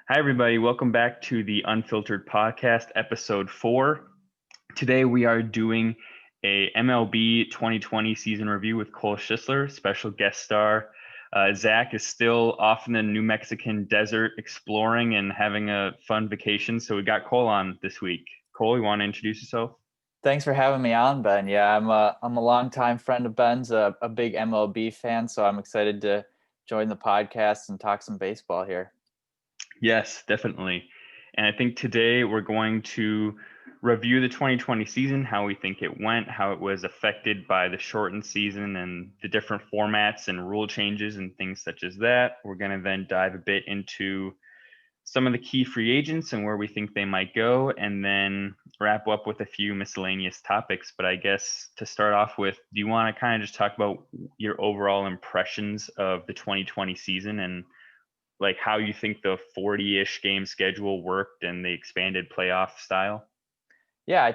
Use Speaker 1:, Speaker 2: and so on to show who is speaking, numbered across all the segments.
Speaker 1: Hi, everybody. Welcome back to the Unfiltered podcast, episode 4. Today, we are doing a MLB 2020 season review with Cole Schuessler, special guest star. Zach is still off in the New Mexican desert exploring and having a fun vacation, so we got Cole on this week. Cole, you want to introduce yourself?
Speaker 2: Thanks for having me on, Ben. Yeah, I'm a longtime friend of Ben's, a big MLB fan, so I'm excited to join the podcast and talk some baseball here.
Speaker 1: Yes, definitely. And I think today we're going to review the 2020 season, how we think it went, how it was affected by the shortened season and the different formats and rule changes and things such as that. We're going to then dive a bit into some of the key free agents and where we think they might go, and then wrap up with a few miscellaneous topics. But I guess to start off with, do you want to kind of just talk about your overall impressions of the 2020 season and like how you think the 40-ish game schedule worked and the expanded playoff style?
Speaker 2: Yeah,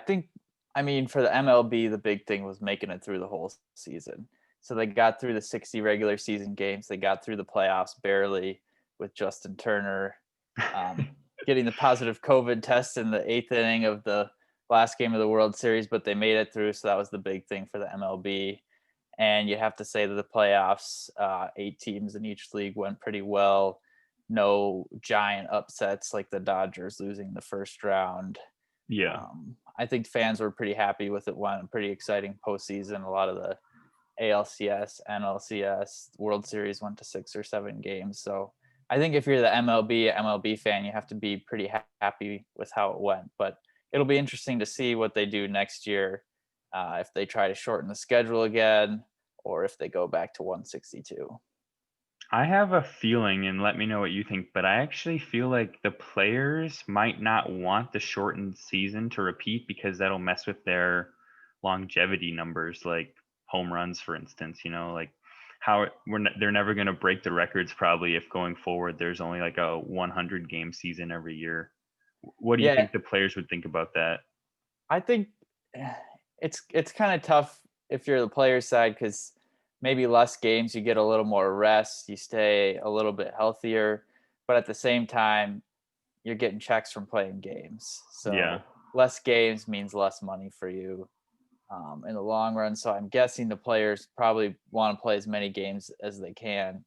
Speaker 2: I mean, for the MLB, the big thing was making it through the whole season. So they got through the 60 regular season games, they got through the playoffs barely with Justin Turner um, getting the positive COVID test in the eighth inning of the last game of the World Series, but they made it through. So that was the big thing for the MLB. And you have to say that the playoffs, 8 teams in each league went pretty well. No giant upsets like the Dodgers losing the first round.
Speaker 1: Yeah.
Speaker 2: I think fans were pretty happy with it. Won a pretty exciting postseason. A lot of the ALCS, NLCS, World Series went to 6 or 7 games. So I think if you're the MLB fan, you have to be pretty happy with how it went. But it'll be interesting to see what they do next year, if they try to shorten the schedule again or if they go back to 162.
Speaker 1: I have a feeling, and let me know what you think, but I actually feel like the players might not want the shortened season to repeat because that'll mess with their longevity numbers, like home runs, for instance. Like they're never going to break the records probably if going forward there's only like a 100 game season every year. What do you
Speaker 2: Yeah,
Speaker 1: think the players would think about that?
Speaker 2: I think it's kind of tough if you're the player side because maybe less games, you get a little more rest, you stay a little bit healthier, but at the same time, you're getting checks from playing games.
Speaker 1: Yeah.
Speaker 2: So less games means less money for you in the long run. So I'm guessing the players probably want to play as many games as they can.
Speaker 1: Hmm.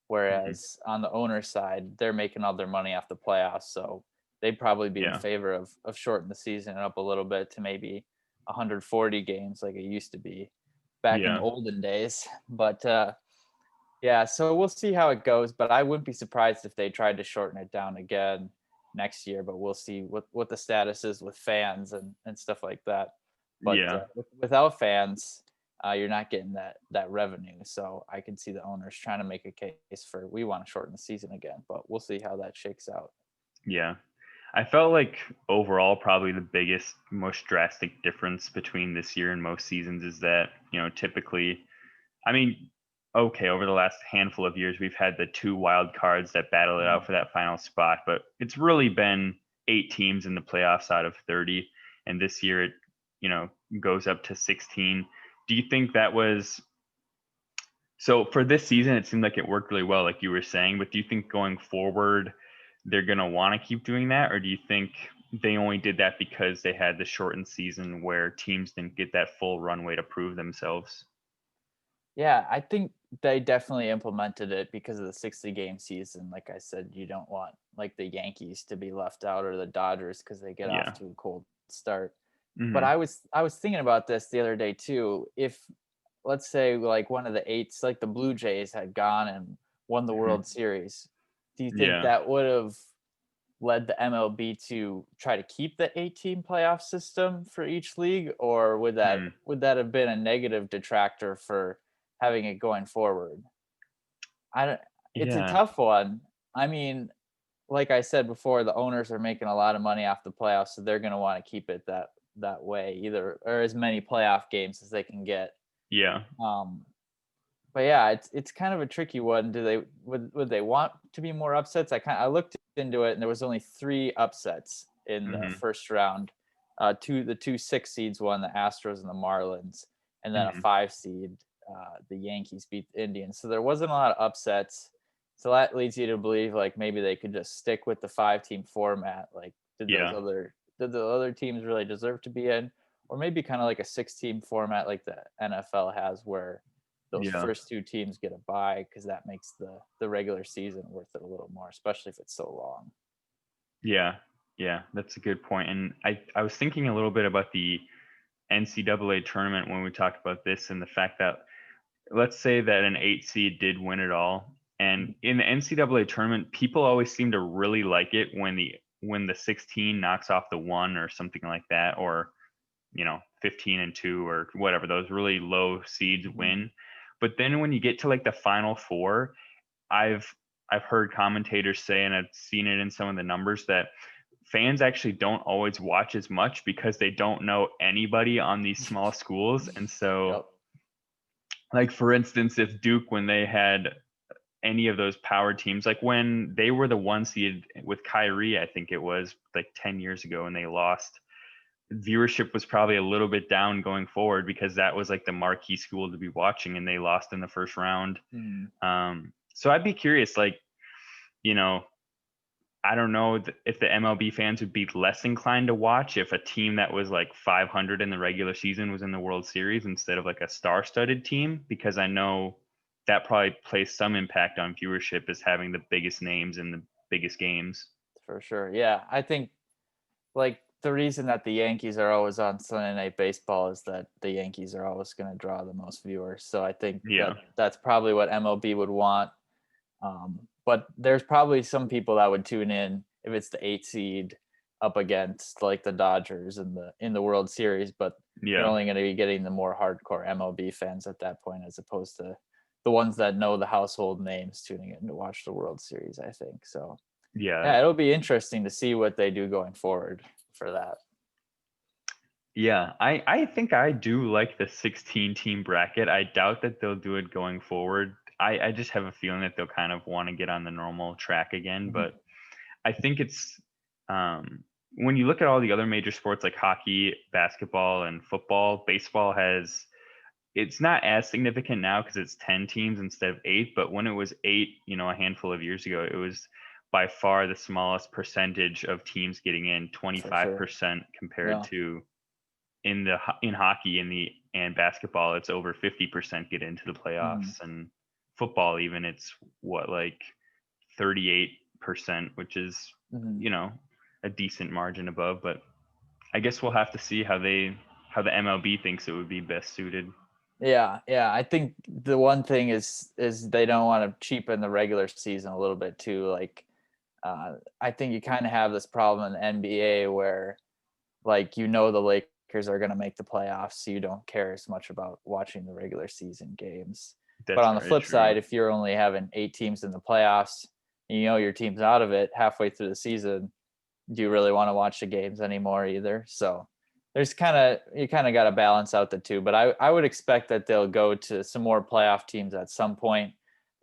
Speaker 2: Whereas on the owner side, they're making all their money off the playoffs. So they'd probably be in
Speaker 1: Yeah.
Speaker 2: favor of shortening the season up a little bit to maybe 140 games like it used to be back in the
Speaker 1: Yeah.
Speaker 2: olden days. But yeah, so we'll see how it goes. But I wouldn't be surprised if they tried to shorten it down again next year. But we'll see what the status is with fans and stuff like that. But
Speaker 1: Yeah.
Speaker 2: without fans, you're not getting that revenue. So I can see the owners trying to make a case for we want to shorten the season again. But we'll see how that shakes out.
Speaker 1: Yeah. I felt like overall, probably the biggest, most drastic difference between this year and most seasons is that, typically, I mean, okay, over the last handful of years, we've had the two wild cards that battle it out
Speaker 2: Mhm.
Speaker 1: for that final spot, but it's really been 8 teams in the playoffs out of 30. And this year it, you know, goes up to 16. Do you think that was so for this season? It seemed like it worked really well, like you were saying, but do you think going forward, they're going to want to keep doing that? Or do you think they only did that because they had the shortened season where teams didn't get that full runway to prove themselves?
Speaker 2: Yeah, I think they definitely implemented it because of the 60 game season. Like I said, you don't want like the Yankees to be left out or the Dodgers because they get off
Speaker 1: Yeah.
Speaker 2: to a cold start. But
Speaker 1: Hmm.
Speaker 2: I was thinking about this the other day too. If let's say like one of the eights, like the Blue Jays had gone and won the
Speaker 1: Hmm.
Speaker 2: World Series, do you think
Speaker 1: Yeah.
Speaker 2: that would have led the MLB to try to keep the 18 playoff system for each league, or would that
Speaker 1: Hmm.
Speaker 2: would that have been a negative detractor for having it going forward? I don't. It's a
Speaker 1: Yeah.
Speaker 2: tough one. I mean, like I said before, the owners are making a lot of money off the playoffs, so they're going to want to keep it that way, either or as many playoff games as they can get.
Speaker 1: Yeah.
Speaker 2: Um, but yeah, it's kind of a tricky one. Do they would they want to be more upsets? I looked into it, and there was only 3 upsets in the
Speaker 1: Hmm.
Speaker 2: first round. The two 6 seeds won, the Astros and the Marlins, and then a
Speaker 1: Hmm.
Speaker 2: 5 seed, the Yankees beat the Indians. So there wasn't a lot of upsets. So that leads you to believe like maybe they could just stick with the 5-team format. Like,
Speaker 1: Yeah.
Speaker 2: did the other teams really deserve to be in? Or maybe kind of like a 6-team format like the NFL has, where those
Speaker 1: Yeah.
Speaker 2: first 2 teams get a bye, because that makes the regular season worth it a little more, especially if it's so long.
Speaker 1: Yeah. Yeah. That's a good point. And I was thinking a little bit about the NCAA tournament when we talked about this, and the fact that, let's say that an 8 seed did win it all. And in the NCAA tournament, people always seem to really like it when the 16 knocks off the 1 or something like that, or 15-2 or whatever, those really low seeds
Speaker 2: Mhm.
Speaker 1: win. But then when you get to like the final 4, I've I've heard commentators say, and I've seen it in some of the numbers, that fans actually don't always watch as much because they don't know anybody on these small schools. And so,
Speaker 2: Yep.
Speaker 1: like, for instance, if Duke, when they had any of those power teams, like when they were the 1 seed with Kyrie, I think it was like 10 years ago, and they lost, viewership was probably a little bit down going forward because that was like the marquee school to be watching, and they lost in the first round.
Speaker 2: Mhm.
Speaker 1: So I'd be curious, like, you know, I don't know if the MLB fans would be less inclined to watch if a team that was like 500 in the regular season was in the World Series instead of like a star-studded team, because I know that probably plays some impact on viewership, as having the biggest names in the biggest games.
Speaker 2: For sure. Yeah. I think like the reason that the Yankees are always on Sunday Night Baseball is that the Yankees are always going to draw the most viewers. So I think
Speaker 1: Yeah.
Speaker 2: that that's probably what MLB would want. But there's probably some people that would tune in if it's the 8 seed up against like the Dodgers in the World Series. But you're
Speaker 1: Yeah.
Speaker 2: only going to be getting the more hardcore MLB fans at that point, as opposed to the ones that know the household names tuning in to watch the World Series, I think. So
Speaker 1: Yeah.
Speaker 2: yeah, it'll be interesting to see what they do going forward for that.
Speaker 1: Yeah, I think I do like the 16 team bracket. I doubt that they'll do it going forward. I just have a feeling that they'll kind of want to get on the normal track again.
Speaker 2: Mhm.
Speaker 1: But I think it's, when you look at all the other major sports like hockey, basketball, and football, baseball has, it's not as significant now because it's 10 teams instead of 8. But when it was 8, a handful of years ago, it was by far the smallest percentage of teams getting in,
Speaker 2: For sure.
Speaker 1: 25% compared
Speaker 2: Yeah.
Speaker 1: to in hockey and basketball, it's over 50% get into the
Speaker 2: Mhm.
Speaker 1: playoffs, and football even, it's what, like 38%, which is
Speaker 2: Mhm.
Speaker 1: you know a decent margin above. But I guess we'll have to see how the MLB thinks it would be best suited.
Speaker 2: Yeah, yeah. I think the one thing is they don't want to cheapen the regular season a little bit too. Like, I think you kind of have this problem in the NBA where, like, the Lakers are going to make the playoffs, so you don't care as much about watching the regular season games. But
Speaker 1: That's
Speaker 2: on the
Speaker 1: very
Speaker 2: flip
Speaker 1: true.
Speaker 2: side, if you're only having 8 teams in the playoffs, and your team's out of it halfway through the season, do you really want to watch the games anymore either? So there's you kind of got to balance out the two. But I would expect that they'll go to some more playoff teams at some point.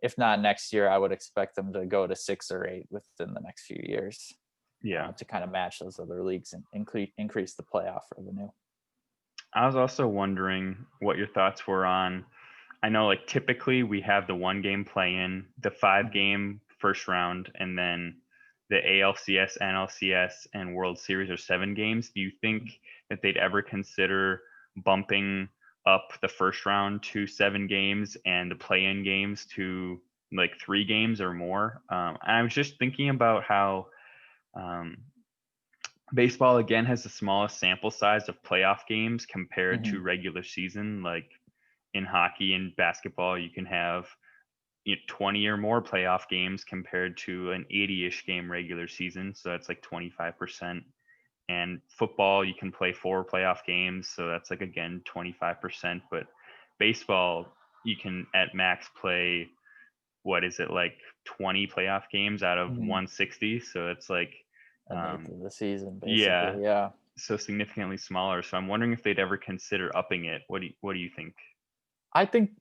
Speaker 2: If not next year, I would expect them to go to 6 or 8 within the next few years,
Speaker 1: Yeah,
Speaker 2: to kind of match those other leagues and increase the playoff revenue.
Speaker 1: I was also wondering what your thoughts were on, I know, like, typically we have the 1 game play in, the 5 game first round, and then the ALCS, NLCS, and World Series are 7 games. Do you think that they'd ever consider bumping up the first round to 7 games and the play in games to like 3 games or more? And I was just thinking about how, um, baseball again has the smallest sample size of playoff games compared
Speaker 2: Mm-hmm.
Speaker 1: to regular season. Like, in hockey and basketball, you can have 20 or more playoff games compared to an 80-ish game regular season. So that's like 25%. And football, you can play 4 playoff games. So that's like, again, 25%. But baseball, you can at max play, what is it, like 20 playoff games out of
Speaker 2: Mm-hmm.
Speaker 1: 160. So it's like,
Speaker 2: An eighth
Speaker 1: um,
Speaker 2: of the season,
Speaker 1: yeah,
Speaker 2: basically. Yeah.
Speaker 1: so significantly smaller. So I'm wondering if they'd ever consider upping it. What do you think?
Speaker 2: I think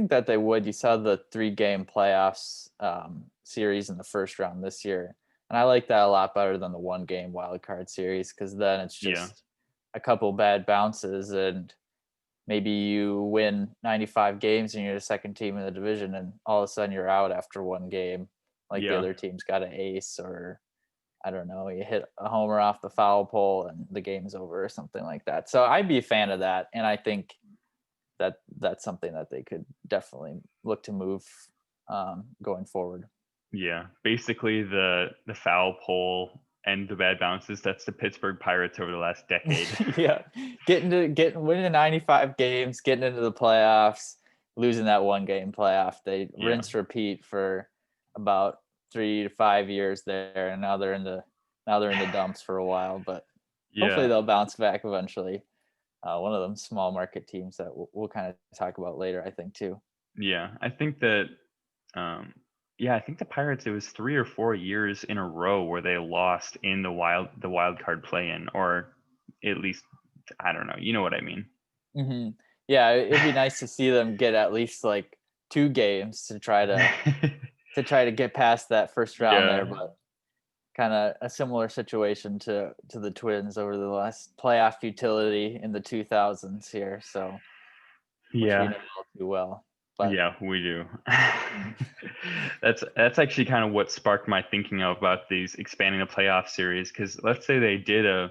Speaker 2: that they would. You saw the 3-game playoffs series in the first round this year, and I like that a lot better than the 1-game wild card series, because then it's
Speaker 1: Yeah.
Speaker 2: just a couple bad bounces, and maybe you win 95 games and you're the second team in the division, and all of a sudden you're out after 1 game. Like the
Speaker 1: Yeah.
Speaker 2: other team's got an ace, or I don't know, you hit a homer off the foul pole and the game's over or something like that. So I'd be a fan of that, and I think that's something that they could definitely look to move going forward.
Speaker 1: Yeah. Basically the foul pole and the bad bounces, that's the Pittsburgh Pirates over the last decade.
Speaker 2: Yeah, winning 95 games, getting into the playoffs, losing that one game playoff. They
Speaker 1: Yeah.
Speaker 2: rinse repeat for about 3 to 5 years there, and now they're in the dumps for a while. But hopefully
Speaker 1: Yeah.
Speaker 2: they'll bounce back eventually. One of them small market teams that we'll kind of talk about later, I think too.
Speaker 1: Yeah. I think that um yeah, I think the Pirates, it was 3 or 4 years in a row where they lost in the wild card play in, or at least I don't know, you know what I mean.
Speaker 2: Hmm. Yeah, it'd be nice to see them get at least like 2 games to try to get past that first round there,
Speaker 1: Yeah.
Speaker 2: but kind of a similar situation to the Twins over the last playoff futility in the 2000s here. So, which we
Speaker 1: Yeah.
Speaker 2: know all too well. But
Speaker 1: Yeah, we do.
Speaker 2: mm,
Speaker 1: That's actually kind of what sparked my thinking about these expanding the playoff series. Because let's say they did a.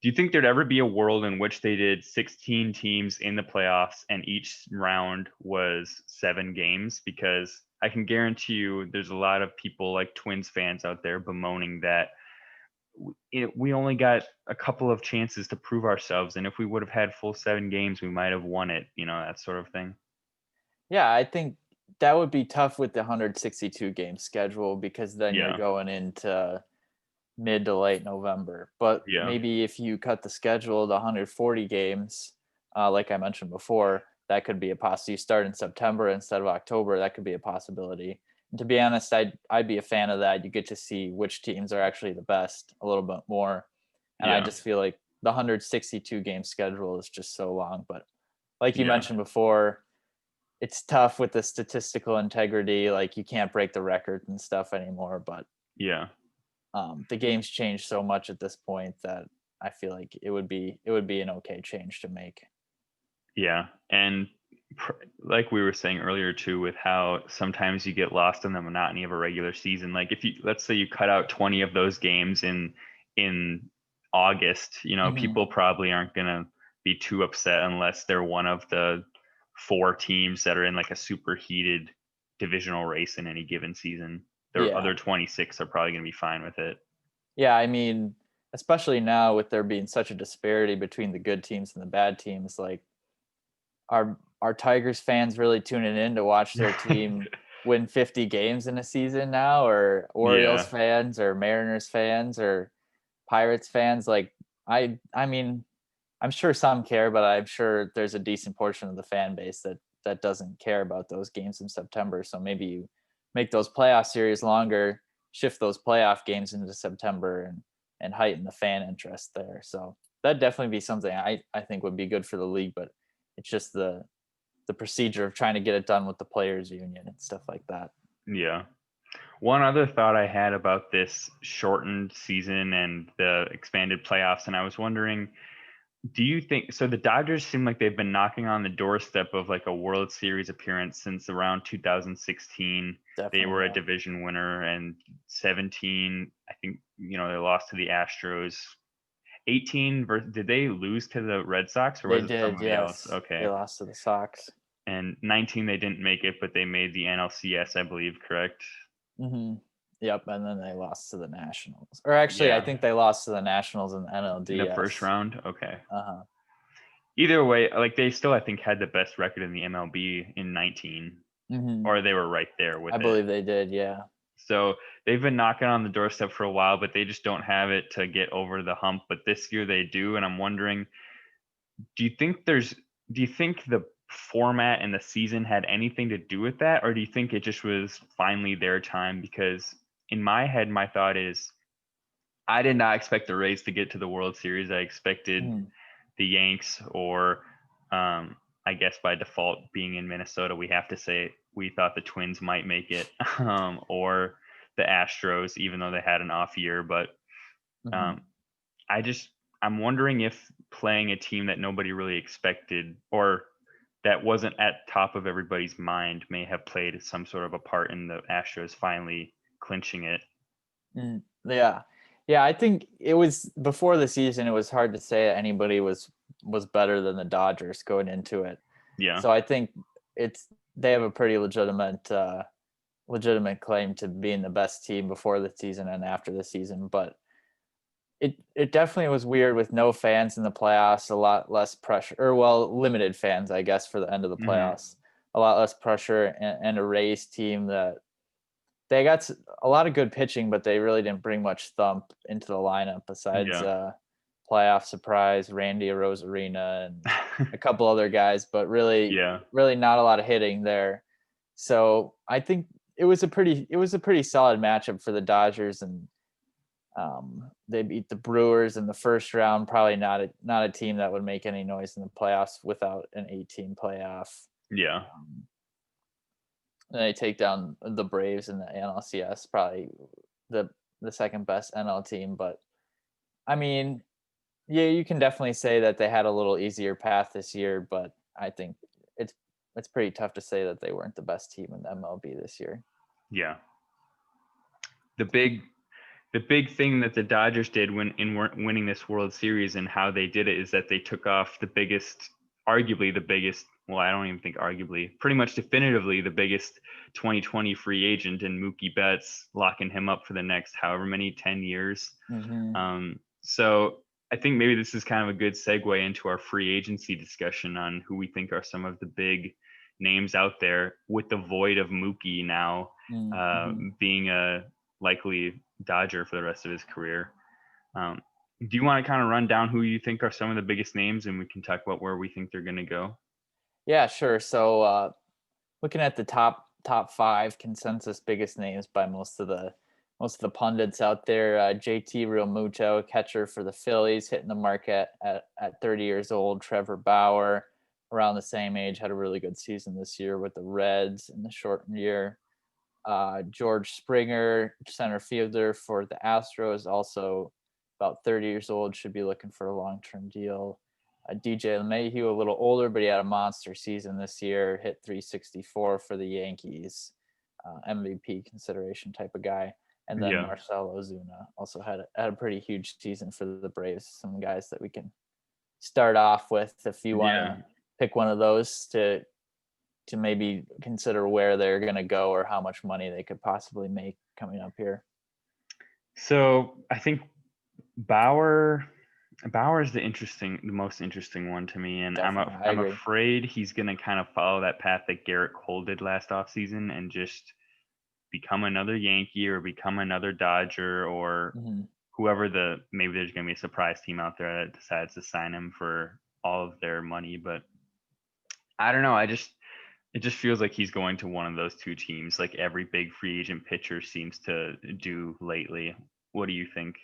Speaker 1: Do you think there'd ever be a world in which they did 16 teams in the playoffs and each round was 7 games? Because I can guarantee you, there's a lot of people like Twins fans out there bemoaning that we only got a couple of chances to prove ourselves, and if we would have had full 7 games, we might have won it. That sort of thing.
Speaker 2: yeah, I think that would be tough with the 162 game schedule, because then you're
Speaker 1: Yeah.
Speaker 2: going into mid to late November. But
Speaker 1: Yeah.
Speaker 2: maybe if you cut the schedule to 140 games, like I mentioned before, that could be a possibility. You start in September instead of October, that could be a possibility. And to be honest, I'd be a fan of that. You get to see which teams are actually the best a little bit more. And I
Speaker 1: Yeah.
Speaker 2: just feel like the 162 game schedule is just so long. But like you
Speaker 1: Yeah.
Speaker 2: mentioned before, it's tough with the statistical integrity. Like you can't break the record and stuff anymore. But
Speaker 1: Yeah.
Speaker 2: the game's changed so much at this point that I feel like it would be an okay change to make.
Speaker 1: Yeah. And like we were saying earlier too, with how sometimes you get lost in the monotony of a regular season. Like if you, let's say you cut out 20 of those games in August,
Speaker 2: Hmm.
Speaker 1: people probably aren't gonna be too upset unless they're one of the 4 teams that are in like a super heated divisional race in any given season. The
Speaker 2: Yeah,
Speaker 1: other 26 are probably gonna be fine with it.
Speaker 2: yeah. I mean, especially now with there being such a disparity between the good teams and the bad teams, like are Tigers fans really tuning in to watch their team win 50 games in a season now, or Orioles
Speaker 1: Yeah.
Speaker 2: fans, or Mariners fans, or Pirates fans? Like I mean, I'm sure some care, but I'm sure there's a decent portion of the fan base that doesn't care about those games in September. So maybe you make those playoff series longer, shift those playoff games into September, and heighten the fan interest there. So that'd definitely be something I think would be good for the league, but it's just the procedure of trying to get it done with the players union and stuff like that.
Speaker 1: Yeah. One other thought I had about this shortened season and the expanded playoffs, and I was wondering, do you think so? The Dodgers seem like they've been knocking on the doorstep of like a World Series appearance since around 2016. They
Speaker 2: Definitely,
Speaker 1: were a
Speaker 2: yeah.
Speaker 1: division winner, and 17, I think, they lost to the Astros. 18, did they lose to the Red Sox or
Speaker 2: They
Speaker 1: was it
Speaker 2: did,
Speaker 1: somebody else?
Speaker 2: yes. They
Speaker 1: Okay.
Speaker 2: lost to the Sox.
Speaker 1: And 19, they didn't make it, but they made the NLCS, I believe, correct?
Speaker 2: Hmm. Yep, and then they lost to the Nationals. Or actually, I
Speaker 1: Yeah.
Speaker 2: think they lost to the Nationals in the
Speaker 1: In the first
Speaker 2: NLDS.
Speaker 1: round? Okay.
Speaker 2: Uh-huh.
Speaker 1: Either way, like they still, I think, had the best record in the MLB in 19,
Speaker 2: Hmm.
Speaker 1: or they were right there with
Speaker 2: I
Speaker 1: it.
Speaker 2: believe they did, yeah.
Speaker 1: So they've been knocking on the doorstep for a while, but they just don't have it to get over the hump. But this year they do. And I'm wondering, do you think there's, do you think the format and the season had anything to do with that? Or do you think it just was finally their time? Because in my head, my thought is I did not expect the Rays to get to the World Series. I expected
Speaker 2: Mhm.
Speaker 1: the Yanks, or I guess by default, being in Minnesota, we have to say we thought the Twins might make it, or the Astros, even though they had an off year. But
Speaker 2: Mhm.
Speaker 1: um, I just I'm wondering if playing a team that nobody really expected, or that wasn't at top of everybody's mind may have played some sort of a part in the Astros finally clinching it.
Speaker 2: Yeah. Yeah, I think it was before the season, it was hard to say that anybody was better than the Dodgers going into it.
Speaker 1: Yeah.
Speaker 2: So I think they have a pretty legitimate claim to being the best team before the season and after the season, but it definitely was weird with no fans in the playoffs, a lot less pressure, or well, limited fans, I guess, for the end of the
Speaker 1: Hmm.
Speaker 2: playoffs, a lot less pressure, and a Rays team that they got a lot of good pitching, but they really didn't bring much thump into the lineup besides
Speaker 1: Yeah.
Speaker 2: playoff surprise Randy Arozarena and a couple other guys, but really,
Speaker 1: Yeah.
Speaker 2: really not a lot of hitting there. So I think it was a pretty solid matchup for the Dodgers, and they beat the Brewers in the first round. Probably not a team that would make any noise in the playoffs without an 18 playoff.
Speaker 1: Yeah.
Speaker 2: Um, and they take down the Braves in the NLCS, probably the the second best NL team. But I mean, yeah, you can definitely say that they had a little easier path this year, but I think it's it's pretty tough to say that they weren't the best team in the MLB this year.
Speaker 1: Yeah. The big the big thing that the Dodgers did winning this World Series and how they did it is that they took off the biggest, arguably the biggest, well, I don't even think arguably, pretty much definitively the biggest 2020 free agent in Mookie Betts, locking him up for the next however many 10 years.
Speaker 2: Hmm.
Speaker 1: So I think maybe this is kind of a good segue into our free agency discussion on who we think are some of the big names out there, with the void of Mookie now
Speaker 2: Hmm.
Speaker 1: being a likely Dodger for the rest of his career. Um, do you want to kind of run down who you think are some of the biggest names, and we can talk about where we think they're going to go?
Speaker 2: Yeah, sure. So looking at the top five consensus biggest names by most of the pundits out there, JT Realmuto, catcher for the Phillies, hitting the mark at 30 years old. Trevor Bauer, around the same age, had a really good season this year with the Reds in the shortened year. George Springer, center fielder for the Astros, also about 30 years old, should be looking for a long-term deal. DJ LeMahieu, a little older, but he had a monster season this year, hit 364 for the Yankees, MVP consideration type of guy. And then
Speaker 1: Yeah.
Speaker 2: Marcell Ozuna also had a pretty huge season for the Braves. Some guys that we can start off with if you want
Speaker 1: Yeah.
Speaker 2: to pick one of those to maybe consider where they're going to go or how much money they could possibly make coming up here.
Speaker 1: So I think Bauer Bauer is the most interesting one to me, and
Speaker 2: Definitely, I
Speaker 1: I'm
Speaker 2: agree.
Speaker 1: afraid he's going to kind of follow that path that Garrett Cole did last offseason and just become another Yankee or become another Dodger or
Speaker 2: Hmm.
Speaker 1: whoever maybe there's going to be a surprise team out there that decides to sign him for all of their money. But I don't know. It just feels like he's going to one of those two teams, like every big free agent pitcher seems to do lately. What do you think?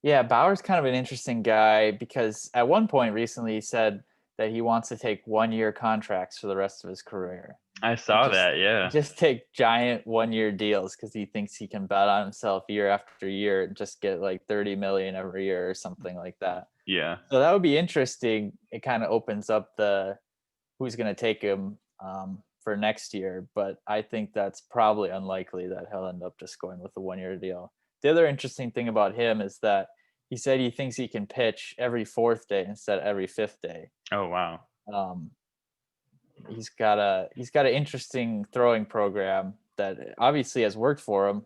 Speaker 2: Yeah, Bauer's kind of an interesting guy because at one point recently he said that he wants to take 1-year contracts for the rest of his career.
Speaker 1: I
Speaker 2: Like
Speaker 1: saw that. Yeah.
Speaker 2: just take giant 1-year deals because he thinks he can bet on himself year after year and just get like 30 million every year or something like that.
Speaker 1: Yeah.
Speaker 2: So that would be interesting. It kind of opens up the who's going to take him for next year, but I think that's probably unlikely that he'll end up just going with a 1-year deal. The other interesting thing about him is that he said he thinks he can pitch every fourth day instead of every fifth day.
Speaker 1: Oh wow.
Speaker 2: Um, he's got an interesting throwing program that obviously has worked for him.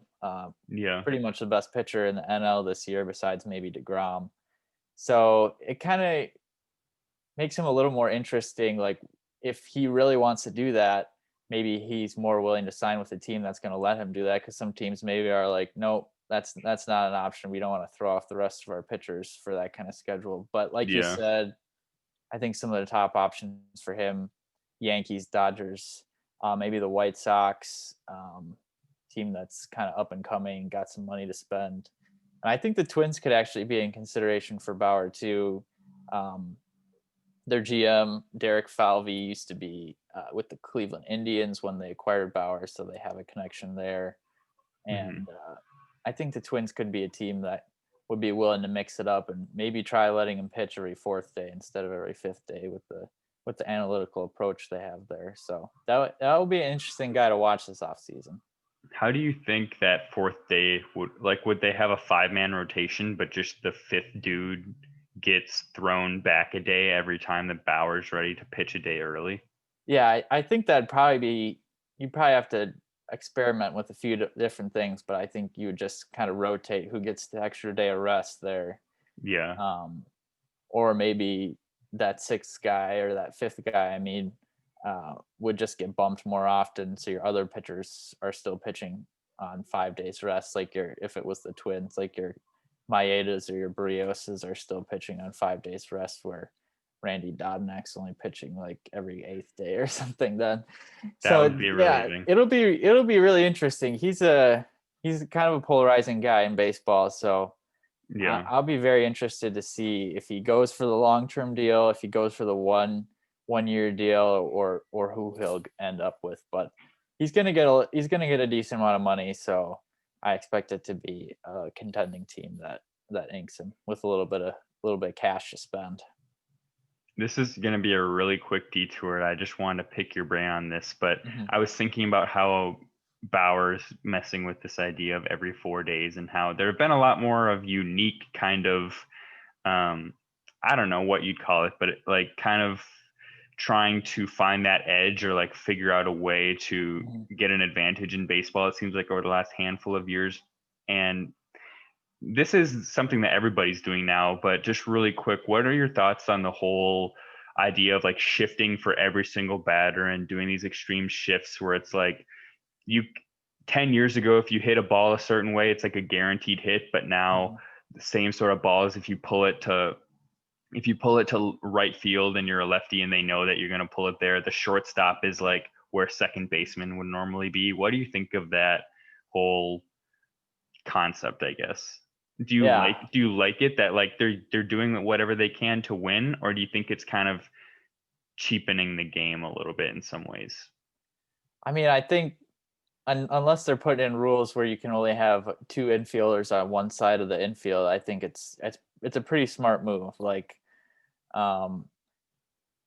Speaker 1: Yeah.
Speaker 2: Pretty much the best pitcher in the NL this year, besides maybe DeGrom. So it kind of makes him a little more interesting. Like if he really wants to do that, maybe he's more willing to sign with a team that's going to let him do that. Because some teams maybe are like, nope, that's not an option. We don't want to throw off the rest of our pitchers for that kind of schedule. But like you
Speaker 1: Yeah.
Speaker 2: said, I think some of the top options for him, Yankees, Dodgers, maybe the White Sox, team that's kind of up and coming, got some money to spend. And I think the Twins could actually be in consideration for Bauer too. Um, their GM Derek Falvey used to be with the Cleveland Indians when they acquired Bauer, so they have a connection there.
Speaker 1: Hmm.
Speaker 2: And I think the Twins could be a team that would be willing to mix it up and maybe try letting him pitch every fourth day instead of every fifth day with with the analytical approach they have there. So that would be an interesting guy to watch this offseason.
Speaker 1: How do you think that fourth day would they have a 5-man rotation, but just the fifth dude gets thrown back a day every time the Bauer's ready to pitch a day early?
Speaker 2: Yeah, I think that'd probably be, you probably have to experiment with a few different things, but I think you would just kind of rotate who gets the extra day of rest there.
Speaker 1: Yeah.
Speaker 2: Or maybe that sixth guy or that fifth guy, would just get bumped more often. So your other pitchers are still pitching on 5 days rest. Like if it was the Twins, like your Maedas or your Brioses are still pitching on 5 days rest, where Randy Dobnak's only pitching like every 8th day or something then.
Speaker 1: That
Speaker 2: So
Speaker 1: would be
Speaker 2: yeah,
Speaker 1: relieving.
Speaker 2: it'll be really interesting. He's kind of a polarizing guy in baseball. So
Speaker 1: Yeah.
Speaker 2: I'll be very interested to see if he goes for the long-term deal, if he goes for the one-year deal, or who he'll end up with. But he's gonna get a decent amount of money, so I expect it to be a contending team that inks him with a little bit of cash to spend.
Speaker 1: This is going to be a really quick detour. I just wanted to pick your brain on this, but
Speaker 2: Mm-hmm.
Speaker 1: I was thinking about how Bauer's messing with this idea of every 4 days, and how there have been a lot more of unique kind of, I don't know what you'd call it, but like kind of trying to find that edge, or like figure out a way to get an advantage in baseball, it seems like, over the last handful of years. And this is something that everybody's doing now, but just really quick, what are your thoughts on the whole idea of like shifting for every single batter and doing these extreme shifts where it's like, you 10 years ago, if you hit a ball a certain way, it's like a guaranteed hit, but now the same sort of balls, if you pull it to right field and you're a lefty and they know that you're going to pull it there, the shortstop is like where second baseman would normally be. What do you think of that whole concept, I guess? Do you like it that like they're doing whatever they can to win, or do you think it's kind of cheapening the game a little bit in some ways?
Speaker 2: I think unless they're putting in rules where you can only have 2 infielders on one side of the infield, I think it's a pretty smart move. Like,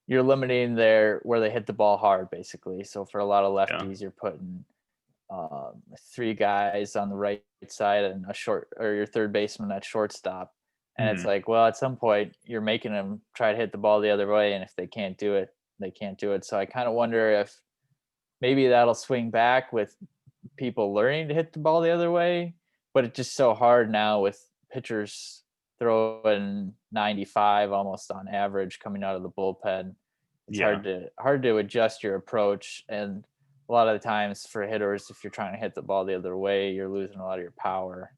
Speaker 2: you're limiting where they hit the ball hard, basically. So for a lot of lefties, you're putting 3 guys on the right side and your third baseman at shortstop. And it's like, well, at some point you're making them try to hit the ball the other way. And if they can't do it, they can't do it. So I kind of wonder if maybe that'll swing back with people learning to hit the ball the other way. But it's just so hard now with pitchers throwing 95 almost on average coming out of the bullpen. It's hard to adjust your approach. And a lot of the times for hitters, if you're trying to hit the ball the other way, you're losing a lot of your power.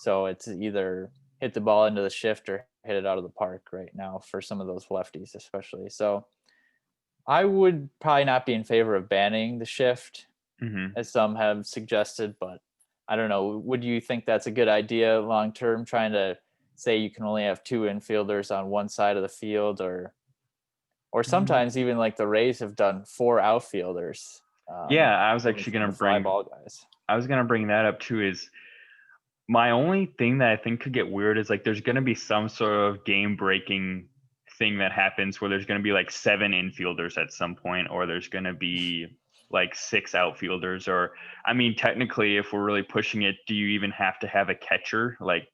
Speaker 2: So it's either hit the ball into the shift or hit it out of the park right now for some of those lefties, especially. So I would probably not be in favor of banning the shift, as some have suggested, but I don't know. Would you think that's a good idea long term, trying to say you can only have 2 infielders on one side of the field, or sometimes even like the Rays have done 4 outfielders?
Speaker 1: I was actually going to
Speaker 2: fly ball guys.
Speaker 1: I was going to bring that up too. Is my only thing that I think could get weird is like there's going to be some sort of game breaking thing that happens where there's going to be like 7 infielders at some point, or there's going to be like 6 outfielders, or I mean, technically, if we're really pushing it, do you even have to have a catcher? Like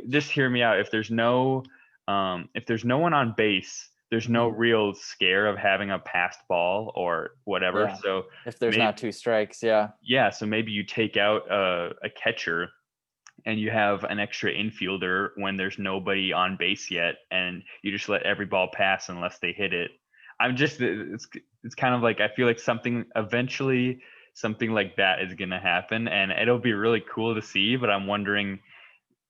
Speaker 1: just hear me out. If there's no one on base, there's no real scare of having a passed ball or whatever.
Speaker 2: Yeah.
Speaker 1: So
Speaker 2: if there's not 2 strikes,
Speaker 1: so maybe you take out a catcher and you have an extra infielder when there's nobody on base yet, and you just let every ball pass unless they hit it. It's kind of like, I feel like eventually something like that is going to happen, and it'll be really cool to see, but I'm wondering,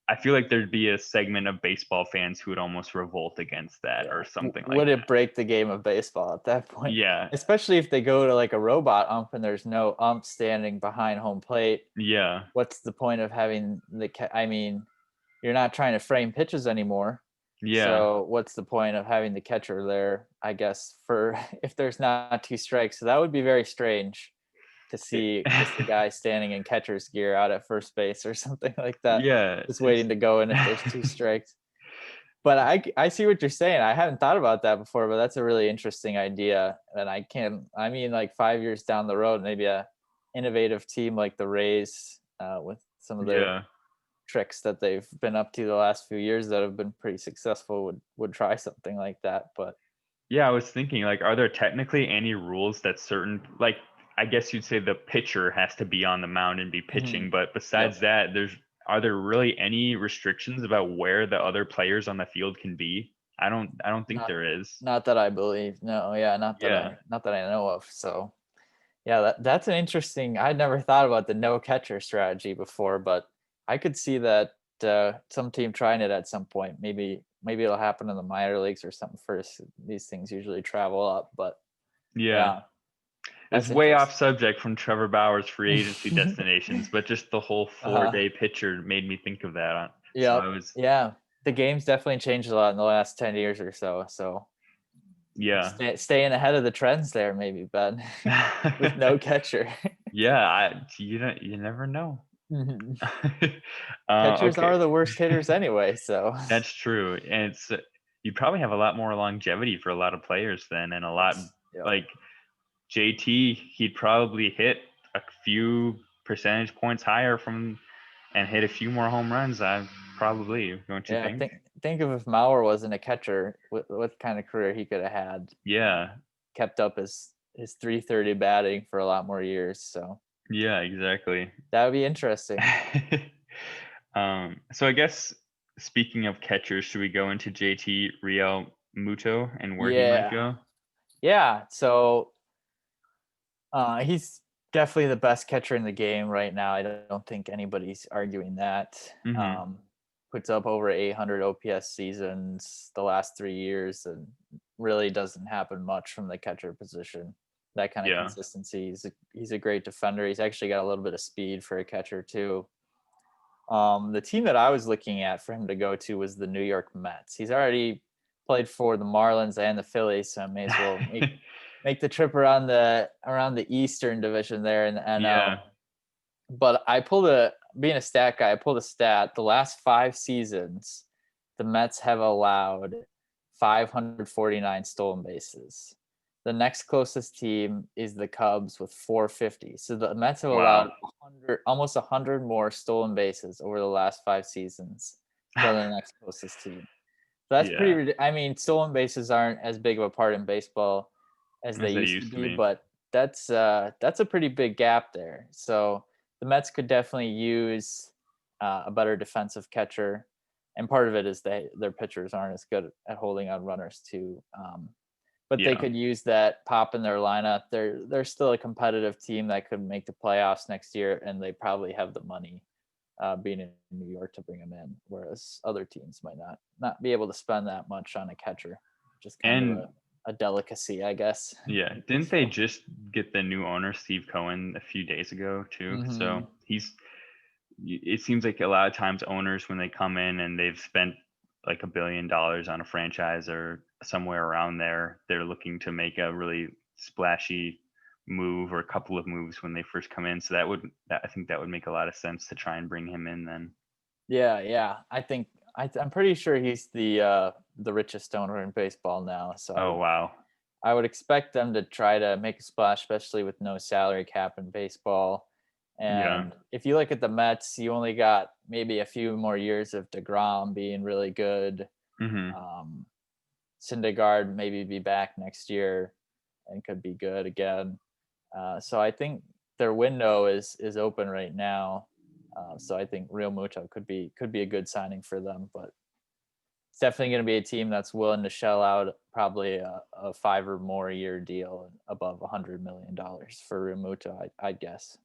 Speaker 1: I feel like there'd be a segment of baseball fans who would almost revolt against that or something like that.
Speaker 2: Would it break the game of baseball at that point?
Speaker 1: Yeah.
Speaker 2: Especially if they go to like a robot ump and there's no ump standing behind home plate.
Speaker 1: Yeah.
Speaker 2: What's the point of having you're not trying to frame pitches anymore.
Speaker 1: Yeah.
Speaker 2: So what's the point of having the catcher there, I guess, for if there's not 2 strikes? So that would be very strange to see just the guy standing in catcher's gear out at first base or something like that.
Speaker 1: Yeah.
Speaker 2: Just waiting to go in if there's 2 strikes. But I see what you're saying. I haven't thought about that before, but that's a really interesting idea. And I mean, like 5 years down the road, maybe a innovative team like the Rays, with some of their
Speaker 1: Yeah.
Speaker 2: tricks that they've been up to the last few years that have been pretty successful would try something like that. But
Speaker 1: Yeah, I was thinking, like, are there technically any rules that certain, like, I guess you'd say the pitcher has to be on the mound and be
Speaker 2: mhm,
Speaker 1: pitching, but
Speaker 2: yep,
Speaker 1: besides that, are there really any restrictions about where the other players on the field can be? I don't think
Speaker 2: not
Speaker 1: there is.
Speaker 2: not that I believe. No, yeah,
Speaker 1: Yeah.
Speaker 2: not that I know of. So yeah, that's an interesting. I'd never thought about the no catcher strategy before, but I could see that some team trying it at some point. Maybe it'll happen in the minor leagues or something first. These things usually travel up, but
Speaker 1: Yeah.
Speaker 2: yeah,
Speaker 1: It's
Speaker 2: that's
Speaker 1: way off
Speaker 2: interesting.
Speaker 1: subject from Trevor Bauer's free agency destinations, but just the whole
Speaker 2: Uh-huh.
Speaker 1: 4-day pitcher made me think of that. So I
Speaker 2: Yep.
Speaker 1: was,
Speaker 2: Yeah. The game's definitely changed a lot in the last 10 years or so. So
Speaker 1: yeah.
Speaker 2: staying ahead of the trends there, maybe, Ben, with no catcher.
Speaker 1: Yeah, you never know.
Speaker 2: Mhm. Catchers
Speaker 1: Okay,
Speaker 2: are the worst hitters anyway. So
Speaker 1: that's true, and you probably have a lot more longevity for a lot of players then, and a lot,
Speaker 2: yep.
Speaker 1: like JT, he'd probably hit a few percentage points higher from and hit a few more home runs. I probably, don't you
Speaker 2: Yeah,
Speaker 1: think?
Speaker 2: think of if Mauer wasn't a catcher, what kind of career he could have had.
Speaker 1: Yeah,
Speaker 2: Kept up his 330 batting for a lot more years. So
Speaker 1: yeah, exactly.
Speaker 2: that would be interesting.
Speaker 1: So I guess speaking of catchers, should we go into JT Real Muto and where he might
Speaker 2: Yeah,
Speaker 1: go?
Speaker 2: yeah. So he's definitely the best catcher in the game right now. I don't think anybody's arguing that.
Speaker 1: Mm-hmm.
Speaker 2: Puts up over 800 OPS seasons the last 3 years, and really doesn't happen much from the catcher position. That kind of
Speaker 1: Yeah.
Speaker 2: consistency. He's a great defender. He's actually got a little bit of speed for a catcher too. The team that I was looking at for him to go to was the New York Mets. He's already played for the Marlins and the Phillies, so I may as well make the trip around the Eastern Division there in the NL.
Speaker 1: Yeah.
Speaker 2: But I pulled a being a stat guy, I pulled a stat. The last 5 seasons, the Mets have allowed 549 stolen bases. The next closest team is the Cubs with 450. So the Mets have allowed
Speaker 1: Wow.
Speaker 2: 100, almost 100 more stolen bases over the last 5 seasons than the next closest team. So that's
Speaker 1: Yeah.
Speaker 2: I mean, stolen bases aren't as big of a part in baseball as they
Speaker 1: As they
Speaker 2: used to
Speaker 1: used to
Speaker 2: be,
Speaker 1: be.
Speaker 2: but that's a pretty big gap there. So the Mets could definitely use a better defensive catcher, and part of it is their pitchers aren't as good at holding on runners too. But they
Speaker 1: Yeah.
Speaker 2: could use that pop in their lineup. They're still a competitive team that could make the playoffs next year, and they probably have the money, being in New York, to bring him in, whereas other teams might not be able to spend that much on a catcher. Just kind of
Speaker 1: And
Speaker 2: a delicacy, I guess,
Speaker 1: yeah,
Speaker 2: in
Speaker 1: didn't they
Speaker 2: baseball.
Speaker 1: just get the new owner, Steve Cohen, a few days ago too? So
Speaker 2: Hmm.
Speaker 1: it seems like a lot of times owners, when they come in and they've spent like $1 billion on a franchise or somewhere around there, they're looking to make a really splashy move or a couple of moves when they first come in. So I think that would make a lot of sense to try and bring him in then.
Speaker 2: Yeah, yeah. I'm pretty sure he's the richest owner in baseball now. So
Speaker 1: Oh wow.
Speaker 2: I would expect them to try to make a splash, especially with no salary cap in baseball.
Speaker 1: Yeah.
Speaker 2: And if you look at the Mets, you only got maybe a few more years of DeGrom being really good.
Speaker 1: Hmm.
Speaker 2: Um, Syndergaard maybe be back next year and could be good again. So I think their window is open right now. So I think Real Muto could be a good signing for them, but it's definitely going to be a team that's willing to shell out probably a 5 or more year deal above $100 million for Real Muto, I'd guess.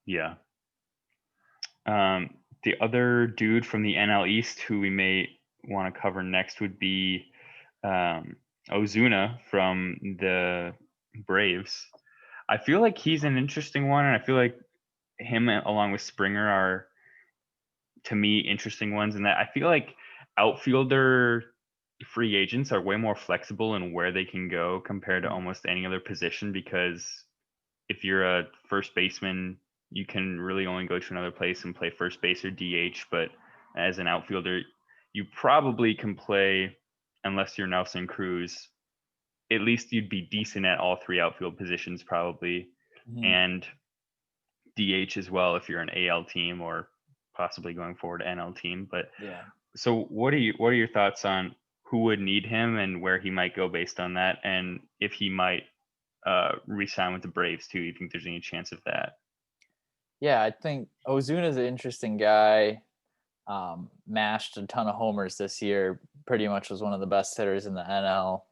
Speaker 1: Yeah. The other dude from the NL East who we may want to cover next would be um, Ozuna from the Braves. I feel like he's an interesting one, and I feel like him along with Springer are, to me, interesting ones. And that I feel like outfielder free agents are way more flexible in where they can go compared to
Speaker 2: Mm.
Speaker 1: almost any other position, because if you're a first baseman, you can really only go to another place and play first base or DH. But as an outfielder, you probably can play, unless you're Nelson Cruz, at least you'd be decent at all three outfield positions probably,
Speaker 2: Mhm.
Speaker 1: and DH as well if you're an AL team or possibly going forward NL team. But
Speaker 2: Yeah.
Speaker 1: so what are your thoughts on who would need him and where he might go based on that, and if he might re-sign with the Braves too? You think there's any chance of that?
Speaker 2: Yeah, I think Ozuna's an interesting guy. Mashed a ton of homers this year. Pretty much was one of the best hitters in the NL.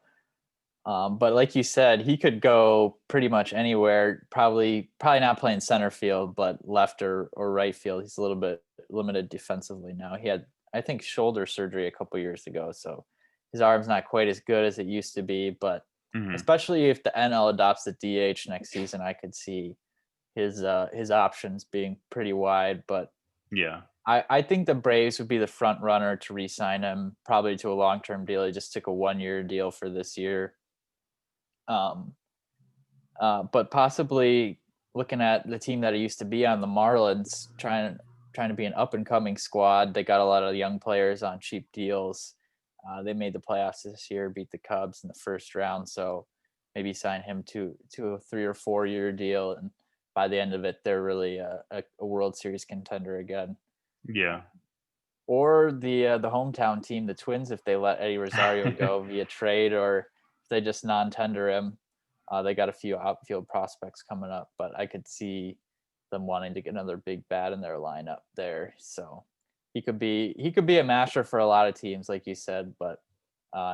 Speaker 2: But like you said, he could go pretty much anywhere. Probably not playing center field, but left or right field. He's a little bit limited defensively now. He had, I think, shoulder surgery a couple years ago, so his arm's not quite as good as it used to be. But
Speaker 1: Hmm.
Speaker 2: especially if the NL adopts the DH next season, I could see his options being pretty wide. But
Speaker 1: Yeah.
Speaker 2: I think the Braves would be the front runner to re-sign him, probably to a long-term deal. He just took a 1-year deal for this year. Um, but possibly looking at the team that he used to be on, the Marlins, trying to be an up and coming squad. They got a lot of young players on cheap deals. They made the playoffs this year, beat the Cubs in the first round. So maybe sign him to a 3 or 4 year deal, and by the end of it, they're really a World Series contender again.
Speaker 1: Yeah.
Speaker 2: Or the hometown team, the Twins, if they let Eddie Rosario go via trade, or if they just non-tender him. They got a few outfield prospects coming up, but I could see them wanting to get another big bat in their lineup there. So he could be a masher for a lot of teams, like you said. But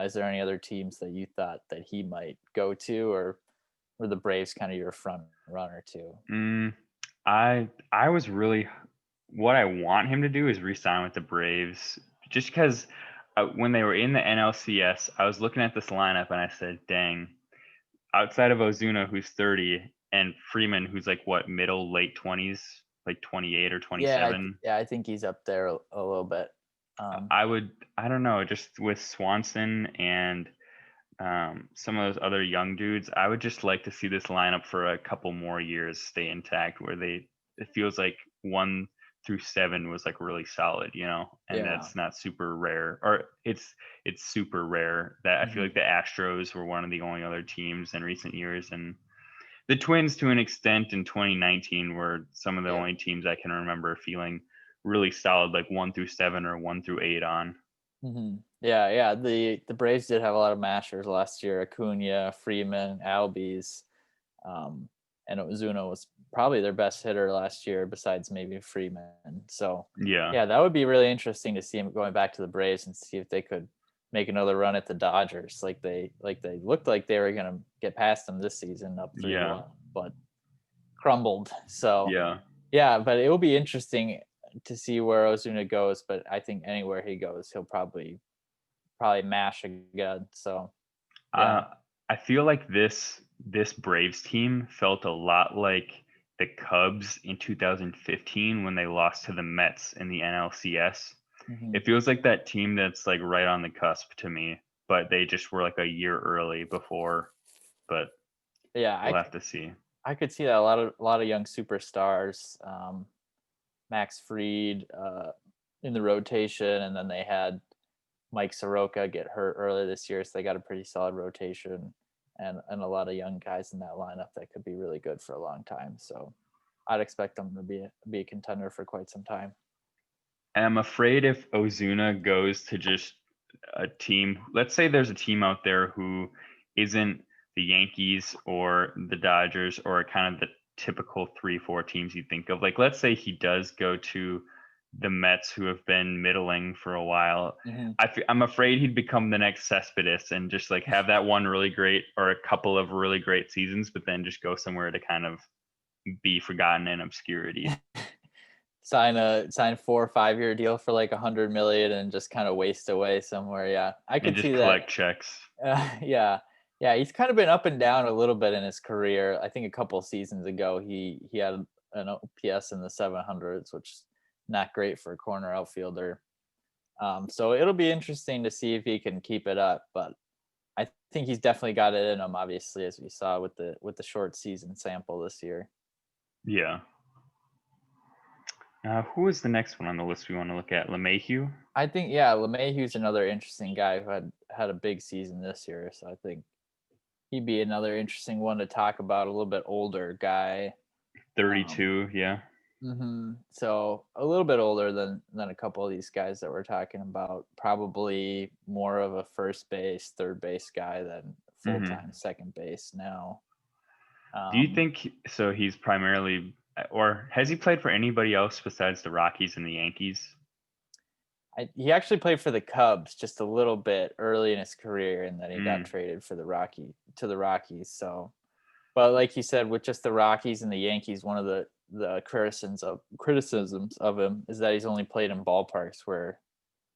Speaker 2: is there any other teams that you thought that he might go to, or were the Braves kind of your front runner too?
Speaker 1: Mm, I was really, what I want him to do is re-sign with the Braves, just because when they were in the NLCS, I was looking at this lineup and I said, "Dang, outside of Ozuna, who's 30, and Freeman, who's like what, middle late 20s, like 28 or
Speaker 2: Yeah,
Speaker 1: 27."
Speaker 2: I think he's up there a little bit. Um,
Speaker 1: I don't know, just with Swanson and some of those other young dudes, I would just like to see this lineup for a couple more years stay intact, where it feels like 1 through 7 was like really solid, and
Speaker 2: yeah.
Speaker 1: that's not super rare, or it's super rare that I feel
Speaker 2: Mhm.
Speaker 1: like the Astros were one of the only other teams in recent years, and the Twins to an extent in 2019 were some of the
Speaker 2: Yeah.
Speaker 1: only teams I can remember feeling really solid, like 1 through 7 or 1 through 8 on.
Speaker 2: Yeah, yeah. The Braves did have a lot of mashers last year. Acuna, Freeman, Albies, um, and Ozuna was probably their best hitter last year, besides maybe Freeman. So
Speaker 1: Yeah.
Speaker 2: yeah, that would be really interesting to see him going back to the Braves and see if they could make another run at the Dodgers, like they looked like they were gonna get past them this season, up 3-1,
Speaker 1: Yeah.
Speaker 2: but crumbled. So
Speaker 1: Yeah.
Speaker 2: yeah, but it will be interesting to see where Ozuna goes. But I think anywhere he goes, he'll probably mash again. So yeah.
Speaker 1: Uh, I feel like this Braves team felt a lot like the Cubs in 2015 when they lost to the Mets in the NLCS.
Speaker 2: hmm
Speaker 1: It feels like that team that's like right on the cusp to me, but they just were like a year early before. But
Speaker 2: Yeah,
Speaker 1: we'll have to see.
Speaker 2: I could see that a lot of young superstars, Max Fried, in the rotation, and then they had Mike Soroka get hurt earlier this year, so they got a pretty solid rotation, and a lot of young guys in that lineup that could be really good for a long time. So I'd expect them to be a contender for quite some time.
Speaker 1: And I'm afraid if Ozuna goes to just a team, let's say there's a team out there who isn't the Yankees or the Dodgers or kind of the typical 3, 4 teams you think of. Like, let's say he does go to the Mets, who have been middling for a while.
Speaker 2: hmm
Speaker 1: I'm afraid he'd become the next Cespedes and just like have that one really great or a couple of really great seasons, but then just go somewhere to kind of be forgotten in obscurity
Speaker 2: sign 4 or 5 year deal for like 100 million and just kind of waste away somewhere. Yeah, I
Speaker 1: and
Speaker 2: could
Speaker 1: just
Speaker 2: see that.
Speaker 1: collect checks.
Speaker 2: Yeah, yeah, he's kind of been up and down a little bit in his career. I think a couple seasons ago, he had an OPS in the 700s, which is not great for a corner outfielder. So it'll be interesting to see if he can keep it up. But I think he's definitely got it in him. Obviously, as we saw with the short season sample this year.
Speaker 1: Yeah. Who is the next one on the list we want to look at? LeMahieu?
Speaker 2: I think LeMahieu's another interesting guy who had a big season this year, so I think he'd be another interesting one to talk about. A little bit older guy.
Speaker 1: 32, yeah.
Speaker 2: So a little bit older than a couple of these guys that we're talking about. Probably more of a first base, third base guy than full
Speaker 1: hmm
Speaker 2: time second base now.
Speaker 1: Do you
Speaker 2: Um,
Speaker 1: think so? He's primarily, or has he played for anybody else besides the Rockies and the Yankees?
Speaker 2: he actually played for the Cubs just a little bit early in his career, and then he got
Speaker 1: Mm,
Speaker 2: traded for the Rockies. So, but like you said, with just the Rockies and the Yankees, one of the criticisms of him is that he's only played in ballparks where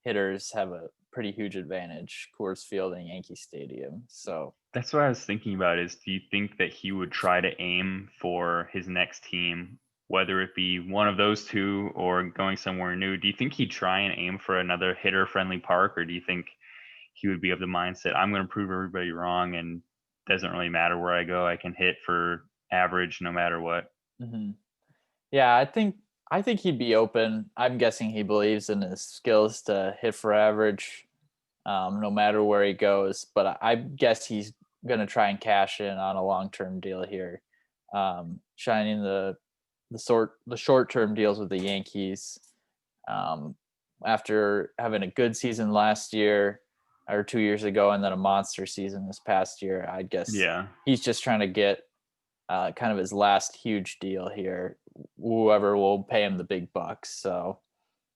Speaker 2: hitters have a pretty huge advantage, Coors Field and Yankee Stadium. So,
Speaker 1: that's what I was thinking about. Is do you think that he would try to aim for his next team, whether it be one of those two or going somewhere new? Do you think he'd try and aim for another hitter-friendly park, or do you think he would be of the mindset, I'm going to prove everybody wrong and doesn't really matter where I go. I can hit for average no matter what.
Speaker 2: mhm. Yeah, I think he'd be open. I'm guessing he believes in his skills to hit for average, no matter where he goes. But I guess he's gonna try and cash in on a long term deal here, shining the short term deals with the Yankees. Um, After having a good season last year or 2 years ago, and then a monster season this past year, I guess
Speaker 1: Yeah.
Speaker 2: he's just trying to get kind of his last huge deal here. Whoever will pay him the big bucks. So,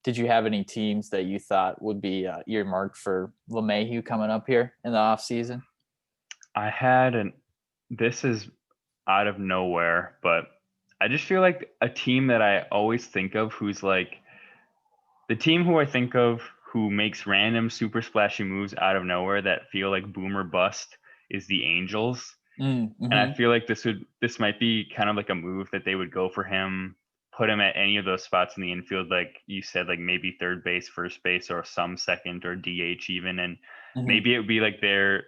Speaker 2: did you have any teams that you thought would be earmarked for LeMahieu coming up here in the off season?
Speaker 1: I had an this is out of nowhere, but I just feel like a team that I always think of who's like the team who I think of who makes random super splashy moves out of nowhere that feel like boom or bust is the Angels. And I
Speaker 2: Mm-hmm.
Speaker 1: feel like this might be kind of like a move that they would go for him, put him at any of those spots in the infield, like you said, like maybe third base, first base, or some second or DH even, and
Speaker 2: Mm-hmm.
Speaker 1: maybe it would be like their,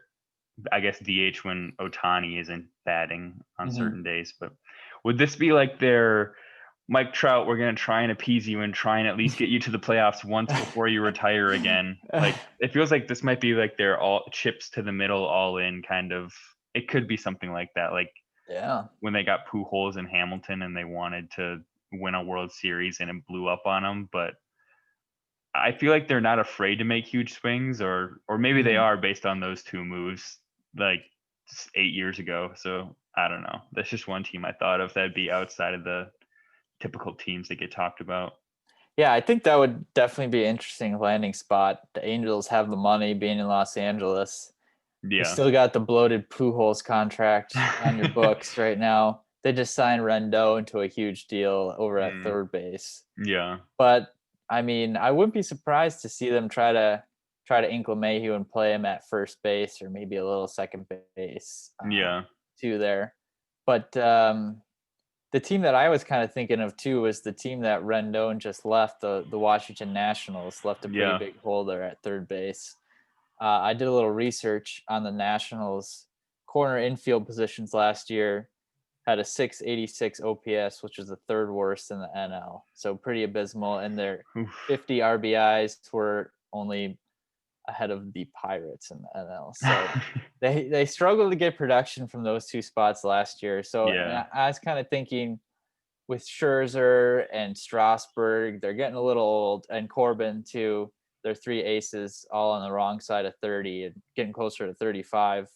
Speaker 1: I guess DH when Otani isn't batting on
Speaker 2: Mm-hmm.
Speaker 1: certain days. But would this be like their Mike Trout? We're gonna try and appease you and try and at least get you to the playoffs once before you retire again. Like it feels like this might be like their all chips to the middle, all in kind of. It could be something like that. Like
Speaker 2: Yeah.
Speaker 1: when they got Pujols and Hamilton and they wanted to win a World Series and it blew up on them. But I feel like they're not afraid to make huge swings, or maybe they
Speaker 2: Mm-hmm.
Speaker 1: are based on those two moves like 8 years ago. So I don't know. That's just one team I thought of that'd be outside of the typical teams that get talked about.
Speaker 2: Yeah, I think that would definitely be an interesting landing spot. The Angels have the money being in Los Angeles. You
Speaker 1: Yeah.
Speaker 2: still got the bloated Pujols contract on your books right now. They just signed Rendon into a huge deal over at
Speaker 1: Mm,
Speaker 2: third base.
Speaker 1: yeah.
Speaker 2: But I mean, I wouldn't be surprised to see them try to ink LeMahieu and play him at first base or maybe a little second base
Speaker 1: Yeah.
Speaker 2: too there. But the team that I was kind of thinking of too was the team that Rendon just left, the Washington Nationals, left a pretty
Speaker 1: Yeah.
Speaker 2: big hole there at third base. I did a little research on the Nationals corner infield positions last year. Had a 686 OPS, which was the third worst in the NL. So pretty abysmal. And their
Speaker 1: Oof.
Speaker 2: 50 RBIs were only ahead of the Pirates in the NL. So they struggled to get production from those two spots last year. So and
Speaker 1: Yeah.
Speaker 2: I was kind of thinking with Scherzer and Strasburg, they're getting a little old, and Corbin too. They're three aces all on the wrong side of 30 and getting closer to 35.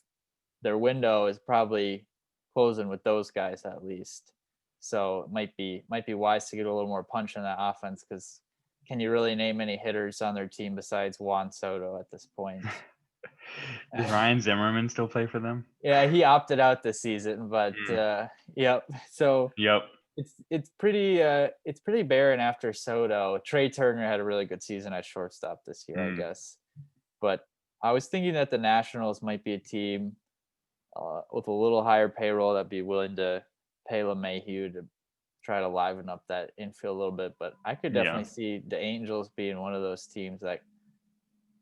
Speaker 2: Their window is probably closing with those guys at least. So it might be wise to get a little more punch in that offense because can you really name any hitters on their team besides Juan Soto at this point?
Speaker 1: Does Ryan Zimmerman still play for them?
Speaker 2: Yeah, he opted out this season, but
Speaker 1: Mm,
Speaker 2: yep. So
Speaker 1: yep.
Speaker 2: it's pretty barren after Soto. Trey Turner had a really good season at shortstop this year, I
Speaker 1: Mm,
Speaker 2: guess. But I was thinking that the Nationals might be a team with a little higher payroll that'd be willing to pay LeMahieu to try to liven up that infield a little bit. But I could
Speaker 1: yeah.
Speaker 2: definitely see the Angels being one of those teams that,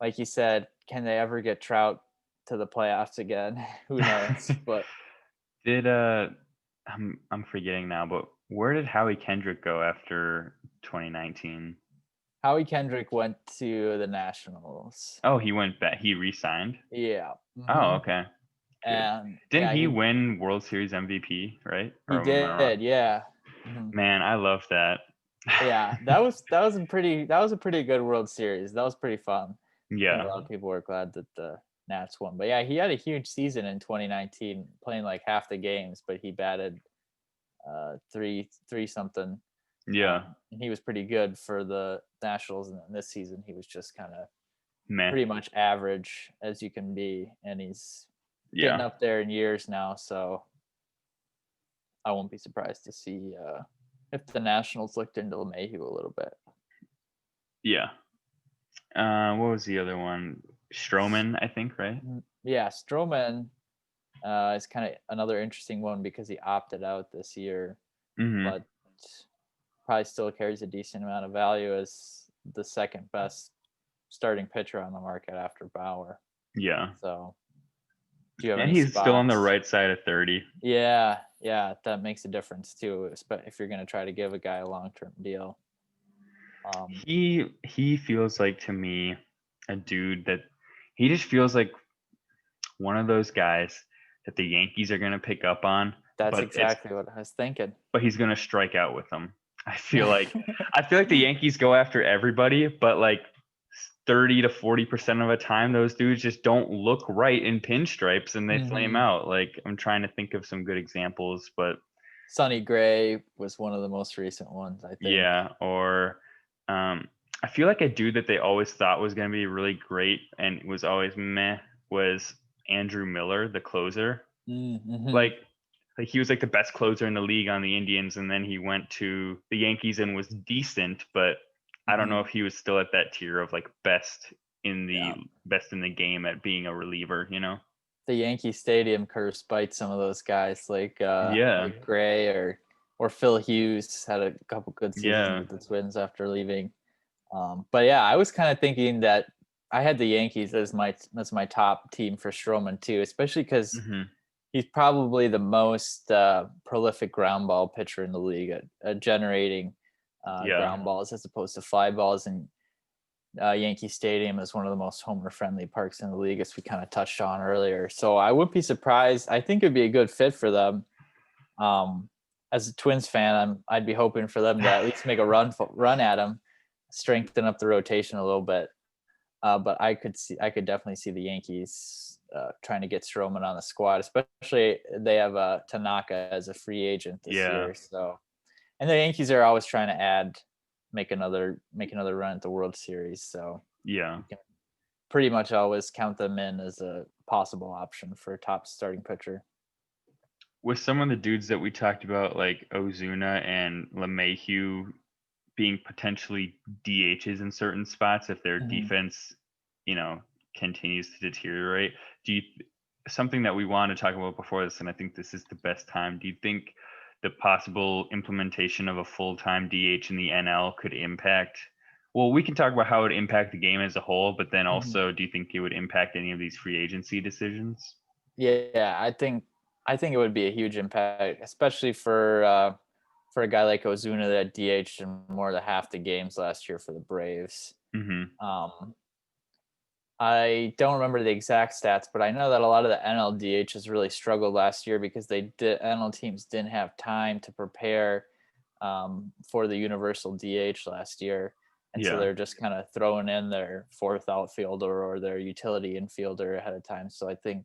Speaker 2: like you said, can they ever get Trout to the playoffs again? Who knows? But
Speaker 1: Did I'm forgetting now, but Where did Howie Kendrick go after 2019?
Speaker 2: Howie Kendrick went to the Nationals.
Speaker 1: Oh, he went back. He re-signed.
Speaker 2: Yeah.
Speaker 1: Oh,
Speaker 2: hmm
Speaker 1: okay, good.
Speaker 2: And
Speaker 1: Didn't
Speaker 2: yeah,
Speaker 1: he
Speaker 2: he
Speaker 1: win World Series MVP? Right?
Speaker 2: he
Speaker 1: Or am I wrong?
Speaker 2: did. Yeah. hmm
Speaker 1: Man, I love that.
Speaker 2: Yeah, that was a pretty good World Series. That was pretty fun. I think a
Speaker 1: Yeah,
Speaker 2: lot of people were glad that the Nats won. But yeah, he had a huge season in 2019, playing like half the games, but he batted three something.
Speaker 1: yeah,
Speaker 2: And he was pretty good for the Nationals. And this season, he was just kind of
Speaker 1: meh,
Speaker 2: pretty much average as you can be, and he's getting
Speaker 1: yeah,
Speaker 2: up there in years now. So I won't be surprised to see if the Nationals looked into LeMahieu a little bit.
Speaker 1: yeah. What was the other one? Stroman, I think, right?
Speaker 2: Yeah, Stroman is kind of another interesting one because he opted out this year,
Speaker 1: Mm-hmm.
Speaker 2: but probably still carries a decent amount of value as the second best starting pitcher on the market after Bauer.
Speaker 1: Yeah,
Speaker 2: So, do you have
Speaker 1: and
Speaker 2: any
Speaker 1: he's still on the
Speaker 2: spots?
Speaker 1: right side of 30.
Speaker 2: Yeah, that makes a difference too, if you're going to try to give a guy a long-term deal.
Speaker 1: He feels like to me a dude that he just feels like one of those guys that the Yankees are gonna pick up on,
Speaker 2: That's
Speaker 1: but it's
Speaker 2: exactly what I was thinking.
Speaker 1: but he's gonna strike out with them. I feel like the Yankees go after everybody, but like 30 to 40% of the time, those dudes just don't look right in pinstripes and they flame
Speaker 2: hmm
Speaker 1: out. Like I'm trying to think of some good examples, but
Speaker 2: Sonny Gray was one of the most recent ones, I think.
Speaker 1: yeah, or I feel like a dude that they always thought was going to be really great and was always meh was Andrew Miller, the closer.
Speaker 2: Mm-hmm.
Speaker 1: Like, like he was like the best closer in the league on the Indians, and then he went to the Yankees and was decent, but I don't know
Speaker 2: hmm
Speaker 1: if he was still at that tier of like
Speaker 2: Yeah.
Speaker 1: best in the game at being a reliever, you know?
Speaker 2: The Yankee Stadium curse bites some of those guys
Speaker 1: Yeah,
Speaker 2: like Gray or Phil Hughes had a couple good seasons
Speaker 1: yeah,
Speaker 2: with the Twins after leaving. But yeah, I was kind of thinking that I had the Yankees as my top team for Stroman too, especially because
Speaker 1: hmm,
Speaker 2: he's probably the most prolific ground ball pitcher in the league at generating
Speaker 1: yeah,
Speaker 2: ground balls as opposed to fly balls. And Yankee Stadium is one of the most homer-friendly parks in the league, as we kind of touched on earlier. So I wouldn't be surprised. I think it'd be a good fit for them. Um, as a Twins fan, I'd be hoping for them to at least make a run at him, strengthen up the rotation a little bit. But I could definitely see the Yankees trying to get Stroman on the squad, especially they have Tanaka as a free agent this
Speaker 1: yeah,
Speaker 2: year. So, and the Yankees are always trying to make another run at the World Series. So
Speaker 1: yeah.
Speaker 2: you can pretty much always count them in as a possible option for a top starting pitcher.
Speaker 1: With some of the dudes that we talked about, like Ozuna and LeMahieu being potentially DHs in certain spots if their
Speaker 2: Mm-hmm.
Speaker 1: defense, you know, continues to deteriorate. Do you something that we want to talk about before this, and I think this is the best time. Do you think the possible implementation of a full-time DH in the NL could impact? Well, we can talk about how it would impact the game as a whole, but then
Speaker 2: Mm-hmm.
Speaker 1: also, do you think it would impact any of these free agency decisions?
Speaker 2: Yeah, I think it would be a huge impact, especially for a guy like Ozuna that DH'd in more than half the games last year for the Braves.
Speaker 1: Mm-hmm.
Speaker 2: Um, I don't remember the exact stats, but I know that a lot of the NL DHs really struggled last year because NL teams didn't have time to prepare for the universal DH last year. And so
Speaker 1: Yeah.
Speaker 2: they're just kind of throwing in their fourth outfielder or their utility infielder ahead of time. So I think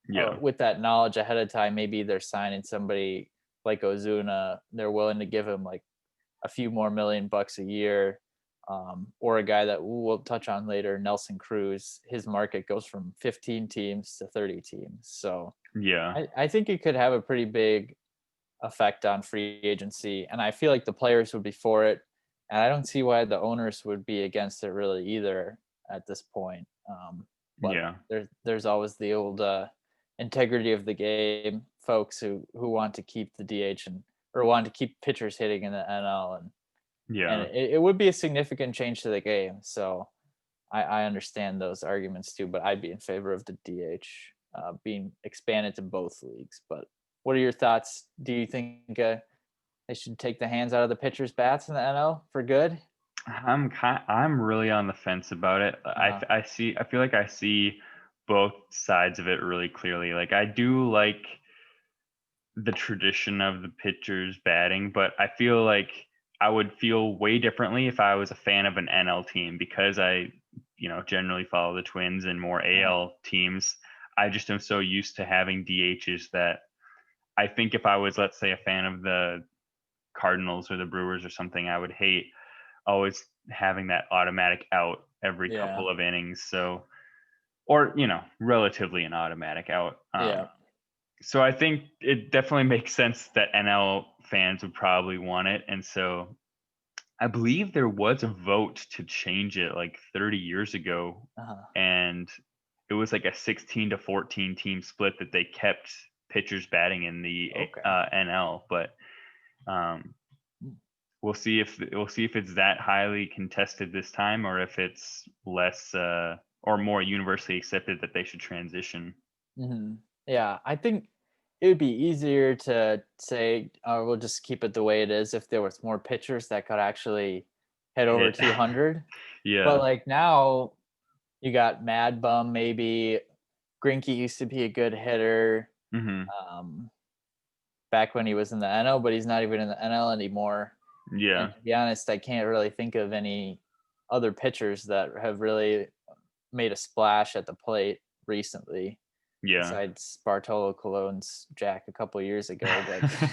Speaker 1: Yeah.
Speaker 2: with that knowledge ahead of time, maybe they're signing somebody like Ozuna. They're willing to give him like a few more $1 million a year, or a guy that we'll touch on later, Nelson Cruz. His market goes from 15 teams to 30 teams. So
Speaker 1: Yeah.
Speaker 2: I think it could have a pretty big effect on free agency, and I feel like the players would be for it, and I don't see why the owners would be against it really either at this point. But
Speaker 1: Yeah.
Speaker 2: there's always the old integrity of the game folks who want to keep the DH and or want to keep pitchers hitting in the NL, and
Speaker 1: Yeah.
Speaker 2: it would be a significant change to the game. So I understand those arguments too, but I'd be in favor of the DH being expanded to both leagues. But what are your thoughts? Do you think They should take the hands out of the pitchers' bats in the NL for good.
Speaker 1: I'm really on the fence about it.
Speaker 2: Uh,
Speaker 1: I feel like I see both sides of it really clearly. Like I do like the tradition of the pitchers batting, but I feel like I would feel way differently if I was a fan of an NL team because I, generally follow the Twins and more AL teams. I just am so used to having DHs that I think if I was, let's say, a fan of the Cardinals or the Brewers or something, I would hate always having that automatic out every
Speaker 2: yeah,
Speaker 1: couple of innings. So, or, relatively an automatic out.
Speaker 2: yeah,
Speaker 1: So I think it definitely makes sense that NL fans would probably want it. And so I believe there was a vote to change it like 30 years ago.
Speaker 2: uh-huh.
Speaker 1: And it was like a 16-14 team split that they kept pitchers batting in the
Speaker 2: Okay.
Speaker 1: NL. But um, we'll see if it's that highly contested this time or if it's less or more universally accepted that they should transition.
Speaker 2: Hmm. Yeah, I think it would be easier to say, we'll just keep it the way it is if there was more pitchers that could actually hit over
Speaker 1: Hit.
Speaker 2: 200. But
Speaker 1: Yeah.
Speaker 2: like now, you got Mad Bum, maybe Greinke used to be a good hitter
Speaker 1: Hmm.
Speaker 2: um, back when he was in the NL, but he's not even in the NL anymore. And
Speaker 1: Yeah.
Speaker 2: to be honest, I can't really think of any other pitchers that have really made a splash at the plate recently,
Speaker 1: Yeah.
Speaker 2: besides Bartolo Colon's Jack a couple years ago.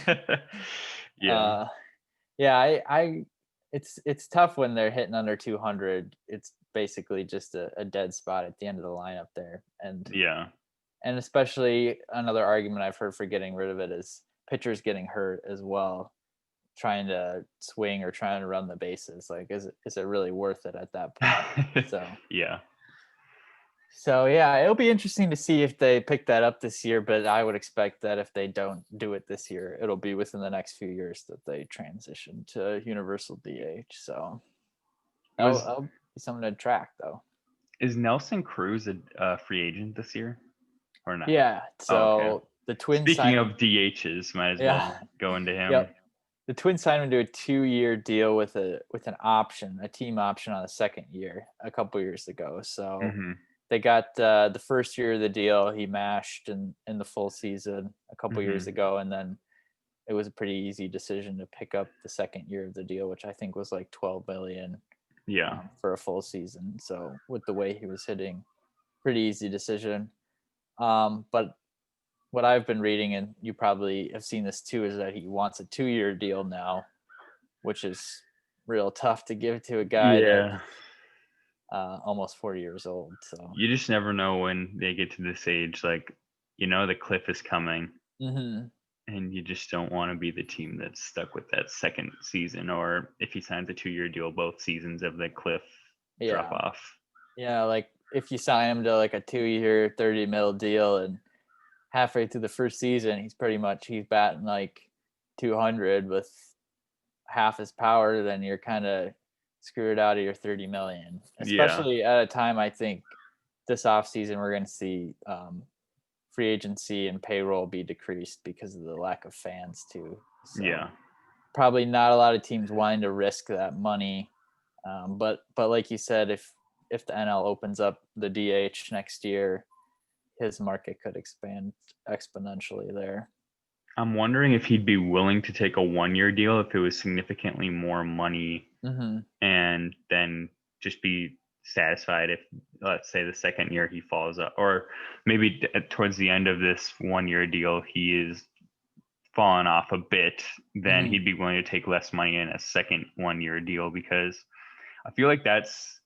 Speaker 2: But
Speaker 1: Yeah.
Speaker 2: uh, yeah, it's tough when they're hitting under 200. It's basically just a dead spot at the end of the lineup there,
Speaker 1: Yeah.
Speaker 2: and especially another argument I've heard for getting rid of it is pitchers getting hurt as well, trying to swing or trying to run the bases. Like, is it really worth it at that point? So
Speaker 1: Yeah.
Speaker 2: So yeah, it'll be interesting to see if they pick that up this year, but I would expect that if they don't do it this year, it'll be within the next few years that they transition to universal DH. So
Speaker 1: Was
Speaker 2: that'll be something to track though.
Speaker 1: is Nelson Cruz a free agent this year or not?
Speaker 2: Yeah.
Speaker 1: Oh, okay.
Speaker 2: So the Twins
Speaker 1: Speaking
Speaker 2: signed him.
Speaker 1: of DHs, might as
Speaker 2: Yeah.
Speaker 1: well go into him.
Speaker 2: Yep. The Twins signed him to a 2-year deal with an option, a team option on the second year a couple years ago. So
Speaker 1: Hmm.
Speaker 2: they got the first year of the deal he mashed in the full season a couple years
Speaker 1: Hmm.
Speaker 2: ago, and then it was a pretty easy decision to pick up the second year of the deal, which I think was like 12 million
Speaker 1: Yeah.
Speaker 2: for a full season. So with the way he was hitting, pretty easy decision. But what I've been reading, and you probably have seen this too, is that he wants a 2-year deal now, which is real tough to give to a guy that's
Speaker 1: Yeah.
Speaker 2: almost 40 years old. So
Speaker 1: You just never know when they get to this age. Like, the cliff is coming,
Speaker 2: mm-hmm.
Speaker 1: and you just don't want to be the team that's stuck with that second season, or if he signs a 2-year deal, both seasons of the cliff drop
Speaker 2: Yeah,
Speaker 1: off.
Speaker 2: yeah, like if you sign him to like a 2-year 30 mil deal and halfway through the first season he's batting like 200 with half his power, then you're kind of screwed out of your 30 million,
Speaker 1: Yeah.
Speaker 2: especially at a time I think this offseason we're going to see free agency and payroll be decreased because of the lack of fans too. So
Speaker 1: Yeah.
Speaker 2: probably not a lot of teams wanting to risk that money. But like you said, if the NL opens up the DH next year, his market could expand exponentially there.
Speaker 1: I'm wondering if he'd be willing to take a 1-year deal if it was significantly more money
Speaker 2: Mm-hmm.
Speaker 1: and then just be satisfied if, let's say, the second year he falls up, or maybe towards the end of this 1-year deal he is fallen off a bit, then
Speaker 2: Mm-hmm.
Speaker 1: he'd be willing to take less money in a second 1-year deal, because I feel like that's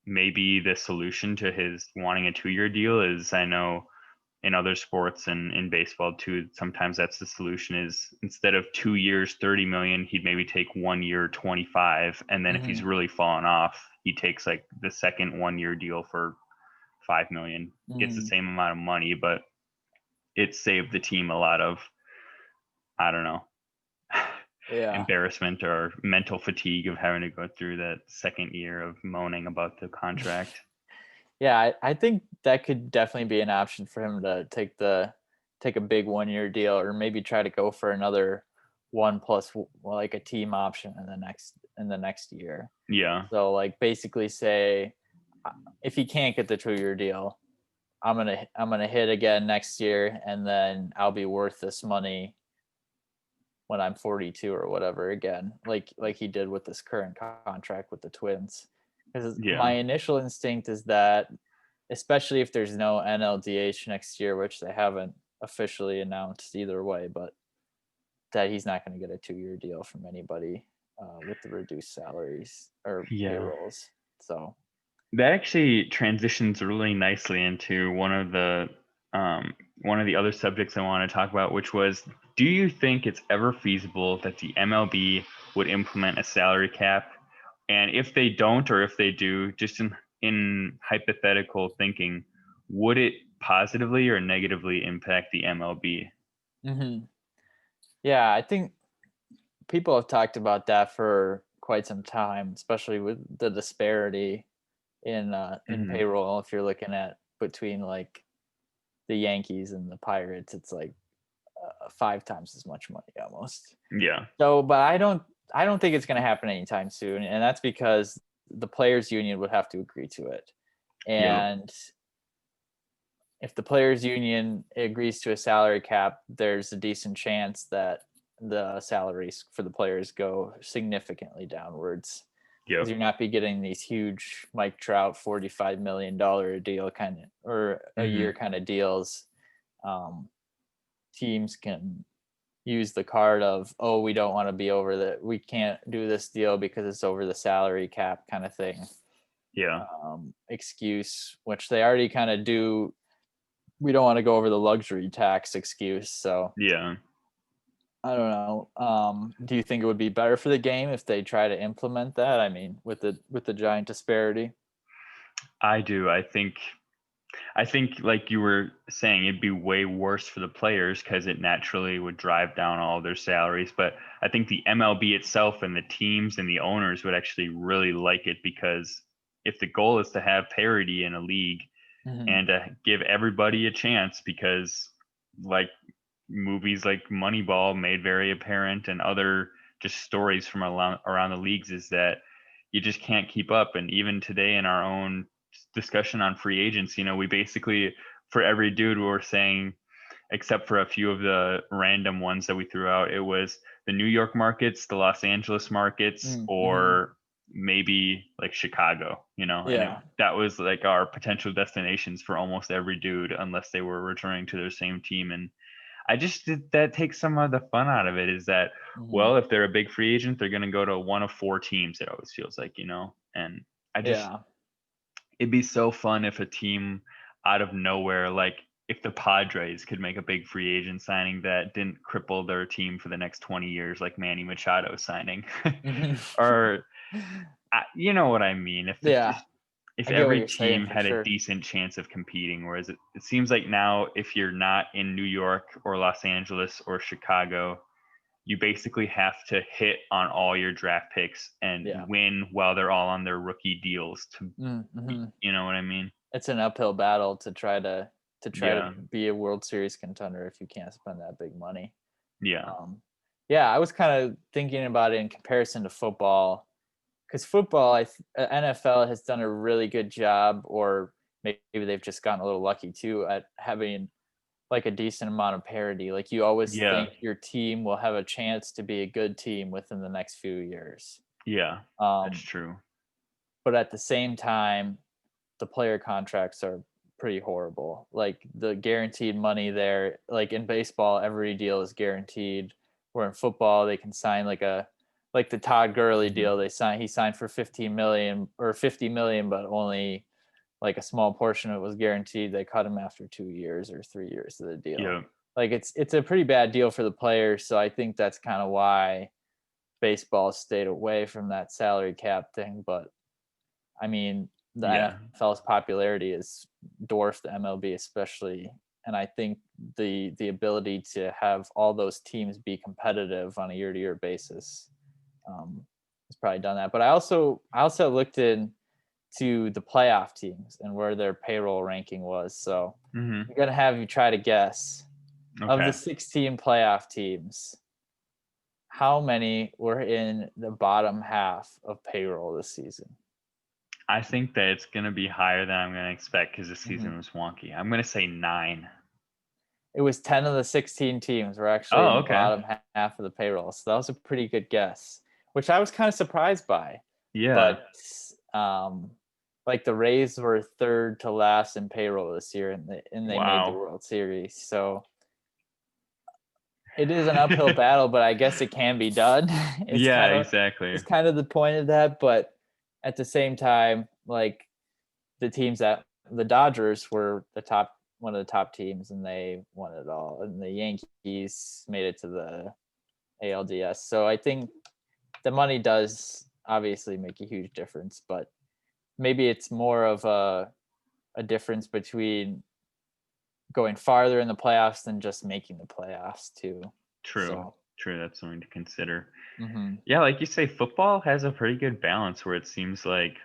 Speaker 1: maybe the solution to his wanting a 2-year deal. Is, I know in other sports and in baseball too, sometimes that's the solution, is instead of 2 years 30 million, he'd maybe take 1 year 25, and then if he's
Speaker 2: Mm-hmm.
Speaker 1: really fallen off, he takes like the second 1-year deal for 5 million, gets the
Speaker 2: Mm-hmm.
Speaker 1: same amount of money, but it saved the team a lot of, I don't know,
Speaker 2: Yeah.
Speaker 1: embarrassment or mental fatigue of having to go through that second year of moaning about the contract.
Speaker 2: Yeah, I think that could definitely be an option for him to take a big 1-year deal, or maybe try to go for another one plus like a team option in the next year.
Speaker 1: Yeah.
Speaker 2: So like basically say if he can't get the 2-year deal, I'm gonna hit again next year, and then I'll be worth this money when I'm 42 or whatever again, like he did with this current contract with the Twins. Because my
Speaker 1: Yeah.
Speaker 2: initial instinct is that, especially if there's no NLDH next year, which they haven't officially announced either way, but that he's not going to get a 2-year deal from anybody with the reduced salaries or
Speaker 1: Yeah.
Speaker 2: payrolls. So
Speaker 1: That actually transitions really nicely into one of the other subjects I want to talk about, which was, do you think it's ever feasible that the MLB would implement a salary cap? And if they don't, or if they do, just in hypothetical thinking, would it positively or negatively impact the MLB?
Speaker 2: mm-hmm. Yeah, I think people have talked about that for quite some time, especially with the disparity in
Speaker 1: Hmm.
Speaker 2: payroll. If you're looking at between like the Yankees and the Pirates, it's like 5 times as much money almost.
Speaker 1: Yeah.
Speaker 2: So, but I don't think it's going to happen anytime soon, and that's because the players' union would have to agree to it.
Speaker 1: Yep.
Speaker 2: And if the players' union agrees to a salary cap, there's a decent chance that the salaries for the players go significantly downwards, because
Speaker 1: Yep.
Speaker 2: you're not be getting these huge Mike Trout $45 million deal kind of or a
Speaker 1: Hmm.
Speaker 2: year kind of deals. Um, Teams can use the card of, oh, we don't want to be over we can't do this deal because it's over the salary cap kind of thing,
Speaker 1: Yeah.
Speaker 2: excuse, which they already kind of do. We don't want to go over the luxury tax excuse. So
Speaker 1: Yeah.
Speaker 2: I don't know. Do you think it would be better for the game if they try to implement that? I mean, with the giant disparity.
Speaker 1: I do. I think, like you were saying, it'd be way worse for the players because it naturally would drive down all their salaries. But I think the MLB itself and the teams and the owners would actually really like it, because if the goal is to have parity in a league
Speaker 2: Mm-hmm.
Speaker 1: and to give everybody a chance, because like movies like Moneyball made very apparent, and other just stories from around the leagues, is that you just can't keep up. And even today in our own discussion on free agents, we basically, for every dude, we were saying, except for a few of the random ones that we threw out, it was the New York markets, the Los Angeles markets,
Speaker 2: Mm-hmm.
Speaker 1: or maybe like Chicago, and
Speaker 2: Yeah.
Speaker 1: that was like our potential destinations for almost every dude, unless they were returning to their same team. And I just did that takes some of the fun out of it, is that,
Speaker 2: Mm-hmm.
Speaker 1: well, if they're a big free agent, they're going to go to one of four teams, it always feels like, and I just,
Speaker 2: Yeah.
Speaker 1: it'd be so fun if a team out of nowhere, like if the Padres could make a big free agent signing that didn't cripple their team for the next 20 years, like Manny Machado signing,
Speaker 2: Mm-hmm.
Speaker 1: or you know what I mean? If the
Speaker 2: Yeah.
Speaker 1: if
Speaker 2: I get what
Speaker 1: every
Speaker 2: you're saying
Speaker 1: team
Speaker 2: for
Speaker 1: had a
Speaker 2: sure.
Speaker 1: decent chance of competing, whereas it seems like now, if you're not in New York or Los Angeles or Chicago, you basically have to hit on all your draft picks and
Speaker 2: Yeah.
Speaker 1: win while they're all on their rookie deals to
Speaker 2: Mm-hmm.
Speaker 1: you know what I mean?
Speaker 2: It's an uphill battle to try to
Speaker 1: Yeah.
Speaker 2: be a World Series contender if you can't spend that big money.
Speaker 1: Yeah.
Speaker 2: Um, yeah, I was kind of thinking about it in comparison to football, because football, NFL has done a really good job, or maybe they've just gotten a little lucky too at having like a decent amount of parity. Like you always
Speaker 1: Yeah.
Speaker 2: think your team will have a chance to be a good team within the next few years.
Speaker 1: Yeah. That's
Speaker 2: Um,
Speaker 1: true.
Speaker 2: but at the same time, the player contracts are pretty horrible. Like the guaranteed money there, like in baseball, every deal is guaranteed. Where in football, they can sign like the Todd Gurley
Speaker 1: Hmm.
Speaker 2: deal. He signed for 15 million or 50 million, but only like a small portion of it was guaranteed. They cut him after 2 years or 3 years of the deal.
Speaker 1: Yeah.
Speaker 2: Like it's a pretty bad deal for the players. So I think that's kind of why baseball stayed away from that salary cap thing. But I mean, the
Speaker 1: Yeah.
Speaker 2: NFL's popularity has dwarfed the MLB, especially, and I think the ability to have all those teams be competitive on a year-to-year basis has probably done that. But I also looked into the playoff teams and where their payroll ranking was. So
Speaker 1: Hmm.
Speaker 2: I'm gonna have you try to guess, of the
Speaker 1: Okay.
Speaker 2: 16 playoff teams, how many were in the bottom half of payroll this season?
Speaker 1: I think that it's going to be higher than I'm going to expect because the
Speaker 2: Mm-hmm.
Speaker 1: season was wonky. I'm going to say 9.
Speaker 2: It was 10 of the 16 teams were actually in
Speaker 1: Oh,
Speaker 2: the
Speaker 1: okay.
Speaker 2: bottom half of the payroll. So that was a pretty good guess, which I was kind of surprised by.
Speaker 1: Yeah.
Speaker 2: But like the Rays were third to last in payroll this year, and they made the
Speaker 1: Wow.
Speaker 2: World Series. So it is an uphill battle, but I guess it can be done.
Speaker 1: Yeah, exactly.
Speaker 2: It's kind of the point of that. But at the same time, like the Dodgers were one of the top teams, and they won it all. And the Yankees made it to the ALDS. So I think the money does obviously make a huge difference, but maybe it's more of a difference between going farther in the playoffs than just making the playoffs too.
Speaker 1: True.
Speaker 2: So
Speaker 1: True. That's something to consider.
Speaker 2: mm-hmm.
Speaker 1: Yeah, like you say, football has a pretty good balance where it seems like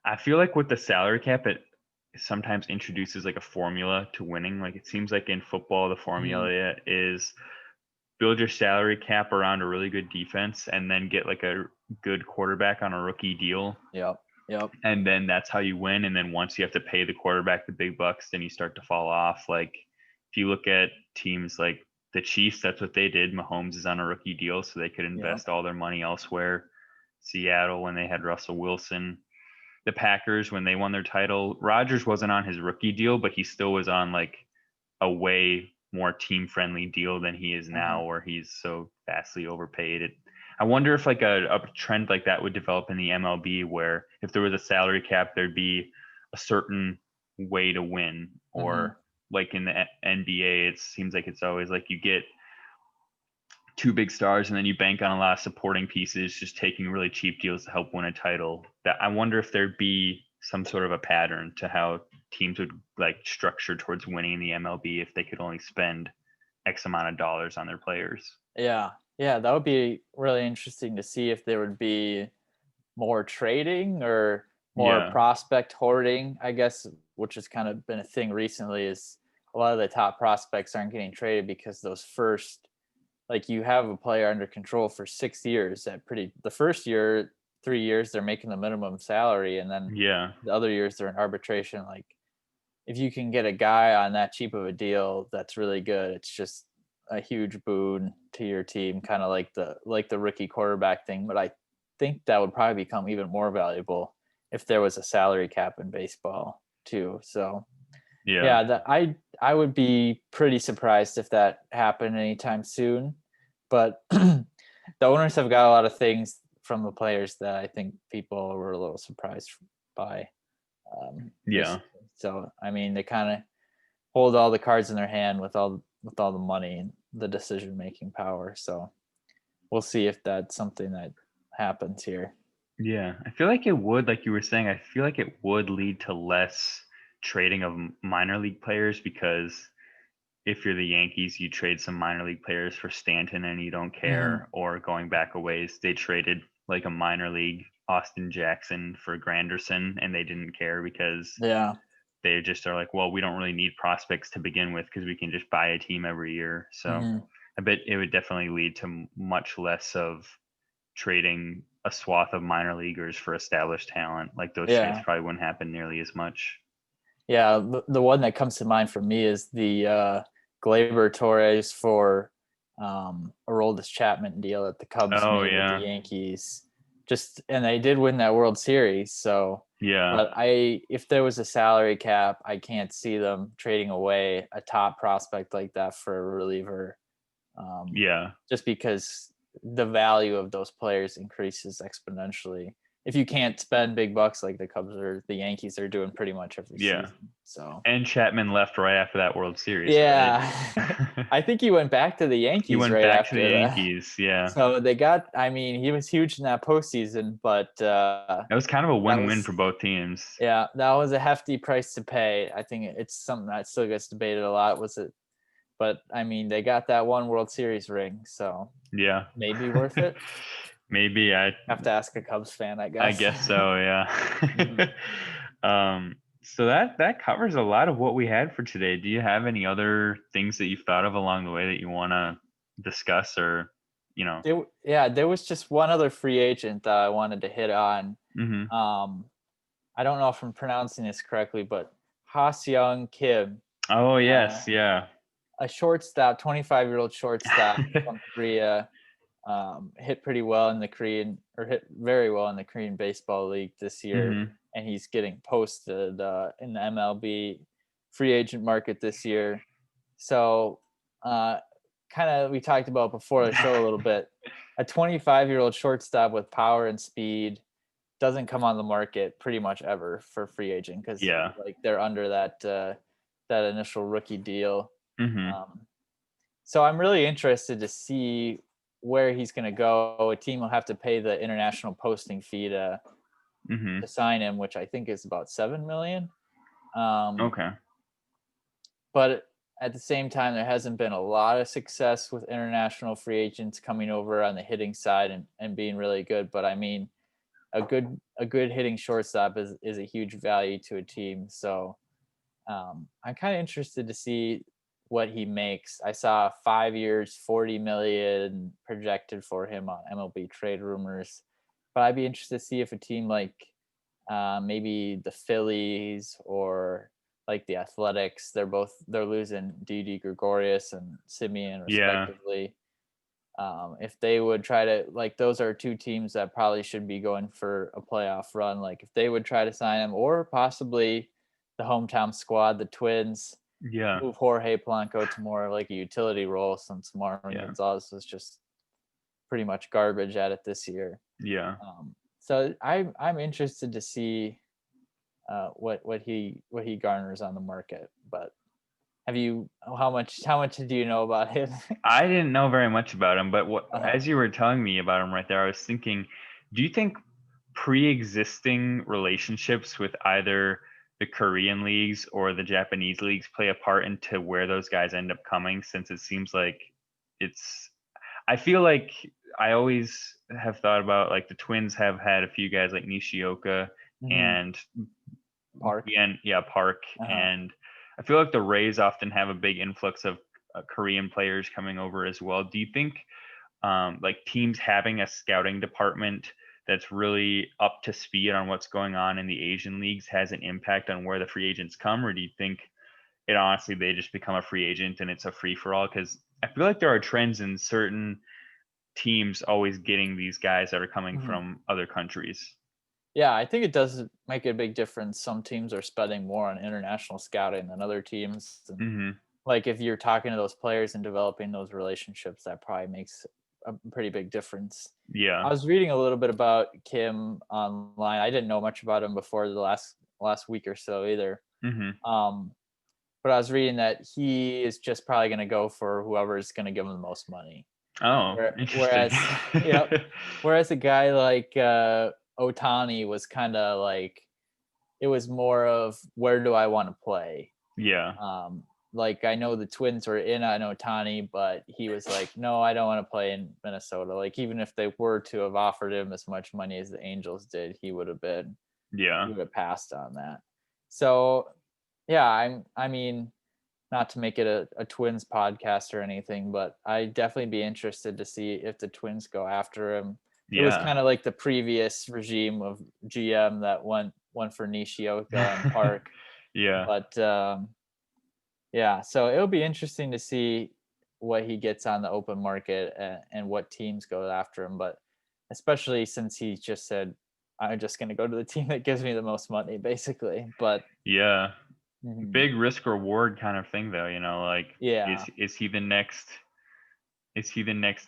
Speaker 1: I feel like with the salary cap, it sometimes introduces like a formula to winning. Like it seems like in football, the
Speaker 2: Mm-hmm.
Speaker 1: formula is build your salary cap around a really good defense and then get like a good quarterback on a rookie deal.
Speaker 2: Yep.
Speaker 1: And then that's how you win. And then once you have to pay the quarterback the big bucks, then you start to fall off. Like if you look at teams like the Chiefs, that's what they did. Mahomes is on a rookie deal, so they could
Speaker 2: Yep.
Speaker 1: invest all their money elsewhere. Seattle, when they had Russell Wilson, the Packers, when they won their title, Rodgers wasn't on his rookie deal, but he still was on like a way more team friendly deal than he is
Speaker 2: Mm-hmm.
Speaker 1: now, where he's so vastly overpaid. I wonder if like a trend like that would develop in the MLB, where if there was a salary cap, there'd be a certain way to win,
Speaker 2: Mm-hmm.
Speaker 1: or like in the NBA, it seems like it's always like you get two big stars and then you bank on a lot of supporting pieces, just taking really cheap deals to help win a title. That I wonder if there'd be some sort of a pattern to how teams would like structure towards winning in the MLB if they could only spend X amount of dollars on their players.
Speaker 2: Yeah. Yeah, that would be really interesting to see if there would be more trading or more
Speaker 1: Yeah.
Speaker 2: prospect hoarding, I guess, which has kind of been a thing recently. Is a lot of the top prospects aren't getting traded because those first, like, you have a player under control for 6 years the first year, 3 years they're making the minimum salary, and then
Speaker 1: Yeah.
Speaker 2: the other years they're in arbitration. Like, if you can get a guy on that cheap of a deal that's really good, it's just a huge boon to your team, kind of like the rookie quarterback thing. But I think that would probably become even more valuable if there was a salary cap in baseball too. So
Speaker 1: Yeah.
Speaker 2: yeah, I would be pretty surprised if that happened anytime soon. But the owners have got a lot of things from the players that I think people were a little surprised by.
Speaker 1: Yeah.
Speaker 2: So I mean, they kind of hold all the cards in their hand with all the money and the decision making power. So we'll see if that's something that happens here.
Speaker 1: Yeah. I feel like it would, like you were saying, I feel like it would lead to less trading of minor league players, because if you're the Yankees, you trade some minor league players for Stanton and you don't
Speaker 2: Mm-hmm.
Speaker 1: care. Or going back a ways, they traded like a minor league Austin Jackson for Granderson and they didn't care because
Speaker 2: Yeah.
Speaker 1: they just are like, well, we don't really need prospects to begin with because we can just buy a team every year. So
Speaker 2: Mm-hmm.
Speaker 1: I bet it would definitely lead to much less of trading a swath of minor leaguers for established talent. Like those trades
Speaker 2: Yeah.
Speaker 1: probably wouldn't happen nearly as much.
Speaker 2: Yeah. The one that comes to mind for me is the Gleyber Torres for Aroldis Chapman deal that the Cubs
Speaker 1: Oh
Speaker 2: made with the
Speaker 1: yeah.
Speaker 2: Yankees. And they did win that World Series. So,
Speaker 1: Yeah.
Speaker 2: but if there was a salary cap, I can't see them trading away a top prospect like that for a reliever.
Speaker 1: Yeah.
Speaker 2: Just because the value of those players increases exponentially if you can't spend big bucks like the Cubs or the Yankees are doing pretty much every
Speaker 1: Yeah.
Speaker 2: season. So
Speaker 1: And Chapman left right after that World Series, right?
Speaker 2: yeah, I think he went back to the
Speaker 1: He
Speaker 2: Yankees
Speaker 1: went
Speaker 2: right
Speaker 1: back to the
Speaker 2: after that.
Speaker 1: Yankees. Yeah.
Speaker 2: So I mean, he was huge in that postseason, but
Speaker 1: That was kind of a
Speaker 2: that
Speaker 1: win-win
Speaker 2: was,
Speaker 1: for both teams.
Speaker 2: yeah, that was a hefty price to pay. I think it's something that still gets debated a lot. But I mean, they got that one World Series ring, so
Speaker 1: Yeah.
Speaker 2: maybe worth it.
Speaker 1: Maybe
Speaker 2: Have to ask a Cubs fan, I
Speaker 1: I
Speaker 2: guess.
Speaker 1: guess so, yeah.
Speaker 2: Mhm.
Speaker 1: So that covers a lot of what we had for today. Do you have any other things that you've thought of along the way that you want to discuss or?
Speaker 2: There was just one other free agent that I wanted to hit on.
Speaker 1: Hmm.
Speaker 2: I don't know if I'm pronouncing this correctly, but Ha-Seong Kim,
Speaker 1: Oh,
Speaker 2: uh,
Speaker 1: yes. Yeah.
Speaker 2: a shortstop, 25-year-old shortstop from Korea, hit pretty well in the Korean, or hit very well in the Korean Baseball League this year,
Speaker 1: Hmm.
Speaker 2: and he's getting posted in the MLB free agent market this year. So, kind of we talked about before the show a little bit. A 25-year-old shortstop with power and speed doesn't come on the market pretty much ever for free agent because
Speaker 1: Yeah.
Speaker 2: like they're under that initial rookie deal.
Speaker 1: Hmm.
Speaker 2: Um, so I'm really interested to see where he's going to go. A team will have to pay the international posting fee
Speaker 1: Hmm.
Speaker 2: to sign him, which I think is about 7 million. Um,
Speaker 1: Okay.
Speaker 2: but at the same time, there hasn't been a lot of success with international free agents coming over on the hitting side and being really good. But I mean, a good hitting shortstop is a huge value to a team. So I'm kind of interested to see what he makes. I saw 5 years, 40 million projected for him on MLB trade rumors. But I'd be interested to see if a team like maybe the Phillies or like the Athletics, they're losing Didi Gregorius and Simeon
Speaker 1: Yeah.
Speaker 2: respectively. If they would try to, like, those are two teams that probably should be going for a playoff run. Like if they would try to sign him, or possibly the hometown squad, the Twins,
Speaker 1: Yeah.
Speaker 2: move Jorge Polanco to more of like a utility role since Marvin
Speaker 1: Yeah.
Speaker 2: Gonzalez was just pretty much garbage at it this year.
Speaker 1: Yeah.
Speaker 2: So I'm interested to see what he garners on the market. But how much do you know about him?
Speaker 1: I didn't know very much about him, but
Speaker 2: Uh-huh.
Speaker 1: as you were telling me about him right there, I was thinking, do you think pre-existing relationships with either the Korean leagues or the Japanese leagues play a part into where those guys end up coming? Since it seems like it's, I feel like I always have thought about like the Twins have had a few guys like Nishioka
Speaker 2: Hmm.
Speaker 1: and
Speaker 2: Park.
Speaker 1: Park,
Speaker 2: Uh-huh.
Speaker 1: and I feel like the Rays often have a big influx of Korean players coming over as well. Do you think like teams having a scouting department that's really up to speed on what's going on in the Asian leagues has an impact on where the free agents come, or do you think it honestly they just become a free agent and it's a free for all? Because I feel like there are trends in certain teams always getting these guys that are coming
Speaker 2: Mhm.
Speaker 1: from other countries.
Speaker 2: Yeah, I think it does make a big difference. Some teams are spending more on international scouting than other teams. And
Speaker 1: Hmm.
Speaker 2: like if you're talking to those players and developing those relationships, that probably makes a pretty big difference.
Speaker 1: Yeah.
Speaker 2: I was reading a little bit about Kim online. I didn't know much about him before the last week or so either.
Speaker 1: Hmm.
Speaker 2: Um, but I was reading that he is just probably going to go for whoever is going to give him the most money.
Speaker 1: Oh, interesting.
Speaker 2: Whereas, yep. Whereas a guy like Otani was kind of like, it was more of where do I want to play.
Speaker 1: Yeah.
Speaker 2: Um, like I know the Twins were in on Otani, but he was like, no, I don't want to play in Minnesota. Like even if they were to have offered him as much money as the Angels did, he
Speaker 1: Yeah.
Speaker 2: would have passed on that. So yeah, I mean, not to make it a Twins podcast or anything, but I'd definitely be interested to see if the Twins go after him. It was
Speaker 1: Yeah.
Speaker 2: kind of like the previous regime of GM that went for Nishioka and Park,
Speaker 1: Yeah.
Speaker 2: but yeah, so it'll be interesting to see what he gets on the open market and what teams go after him. But especially since he just said, "I'm just going to go to the team that gives me the most money," basically. But
Speaker 1: Yeah.
Speaker 2: mhm,
Speaker 1: Big risk reward kind of thing though, like
Speaker 2: yeah.
Speaker 1: is he the next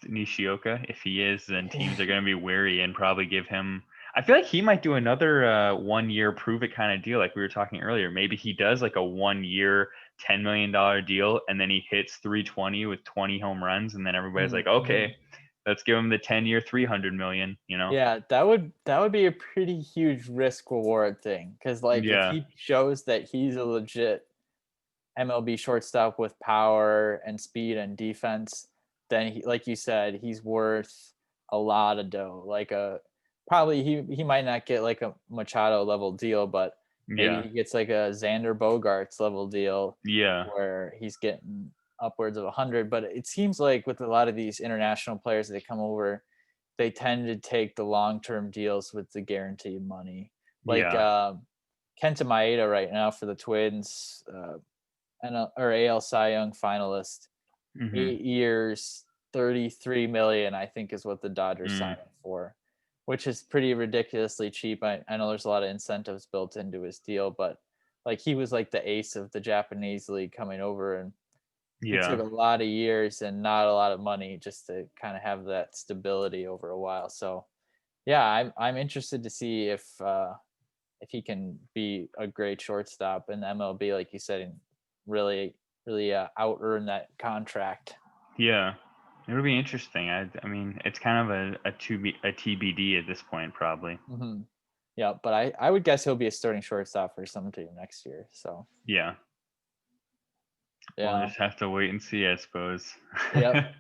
Speaker 1: Nishioka? If he is, then teams are going to be wary and probably give him. I feel like he might do another 1 year prove it kind of deal, like we were talking earlier. Maybe he does like a 1 year, $10 million deal, and then he hits 320 with 20 home runs, and then everybody's like,
Speaker 2: Mhm.
Speaker 1: okay, let's give him the 10 year, 300 million.
Speaker 2: Yeah, that would be a pretty huge risk reward thing. Because like if
Speaker 1: Yeah,
Speaker 2: he shows that he's a legit MLB shortstop with power and speed and defense, then he, like you said, he's worth a lot of dough. Like a probably he might not get like a Machado level deal, but maybe
Speaker 1: yeah,
Speaker 2: he gets like a Xander Bogarts level deal
Speaker 1: yeah,
Speaker 2: where he's getting upwards of 100. But it seems like with a lot of these international players that come over, they tend to take the long-term deals with the guaranteed money. Like
Speaker 1: Yeah.
Speaker 2: Kenta Maeda right now for the Twins, or AL Cy Young finalist,
Speaker 1: Hmm.
Speaker 2: 8 years, 33 million, I think is what the Dodgers signed him for, which is pretty ridiculously cheap. I know there's a lot of incentives built into his deal, but like he was like the ace of the Japanese league coming over, and he
Speaker 1: Yeah.
Speaker 2: took a lot of years and not a lot of money just to kind of have that stability over a while. So yeah, I'm interested to see if he can be a great shortstop in the MLB, like you said, and really out earn that contract.
Speaker 1: Yeah. It'll be interesting. I mean, it's kind of a TBD at this point, probably.
Speaker 2: Mm-hmm. Yeah, but I would guess he'll be a starting shortstop for some team next year. So
Speaker 1: Yeah. We'll
Speaker 2: yeah,
Speaker 1: just have to wait and see, I suppose.
Speaker 2: yep,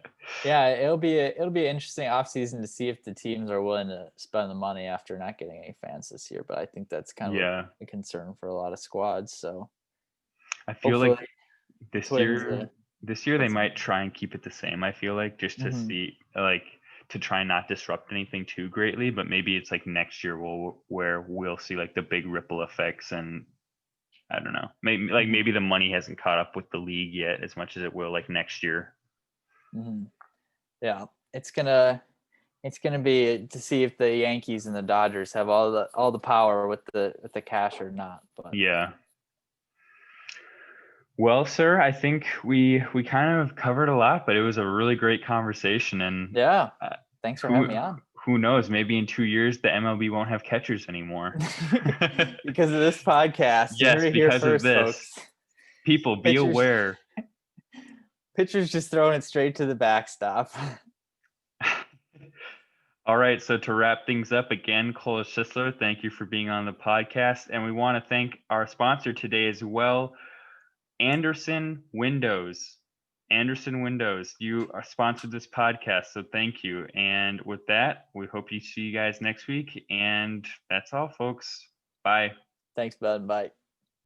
Speaker 2: yeah. It'll be an interesting offseason to see if the teams are willing to spend the money after not getting any fans this year. But I think that's kind of
Speaker 1: Yeah.
Speaker 2: a concern for a lot of squads. So
Speaker 1: I feel like
Speaker 2: hopefully
Speaker 1: this
Speaker 2: Twins.
Speaker 1: year this year they
Speaker 2: What's
Speaker 1: might try and keep it the same. I feel like just to
Speaker 2: mm-hmm.
Speaker 1: see, like, to try and not disrupt anything too greatly, but maybe it's like next year where we'll see like the big ripple effects, and I don't know. Maybe the money hasn't caught up with the league yet as much as it will like next year.
Speaker 2: Mm-hmm. Yeah, it's gonna be to see if the Yankees and the Dodgers have all the power with the cash or not. But
Speaker 1: Yeah. Well, sir, I think we kind of covered a lot, but it was a really great conversation, and
Speaker 2: yeah,
Speaker 1: uh,
Speaker 2: thanks for having
Speaker 1: who
Speaker 2: me on.
Speaker 1: who knows? Maybe in 2 years the MLB won't have catchers anymore.
Speaker 2: Because of this podcast, you heard
Speaker 1: Yes,
Speaker 2: it here
Speaker 1: because of
Speaker 2: first,
Speaker 1: this.
Speaker 2: folks.
Speaker 1: People, be
Speaker 2: Pitchers,
Speaker 1: aware.
Speaker 2: pitchers just throwing it straight to the backstop.
Speaker 1: All right, so to wrap things up again, Cole Schuessler, thank you for being on the podcast, and we want to thank our sponsor today as well, Anderson Windows. Anderson Windows, you are sponsored this podcast, so thank you. And with that, we hope you see you guys next week. And that's all, folks. Bye.
Speaker 2: Thanks, bud. Bye.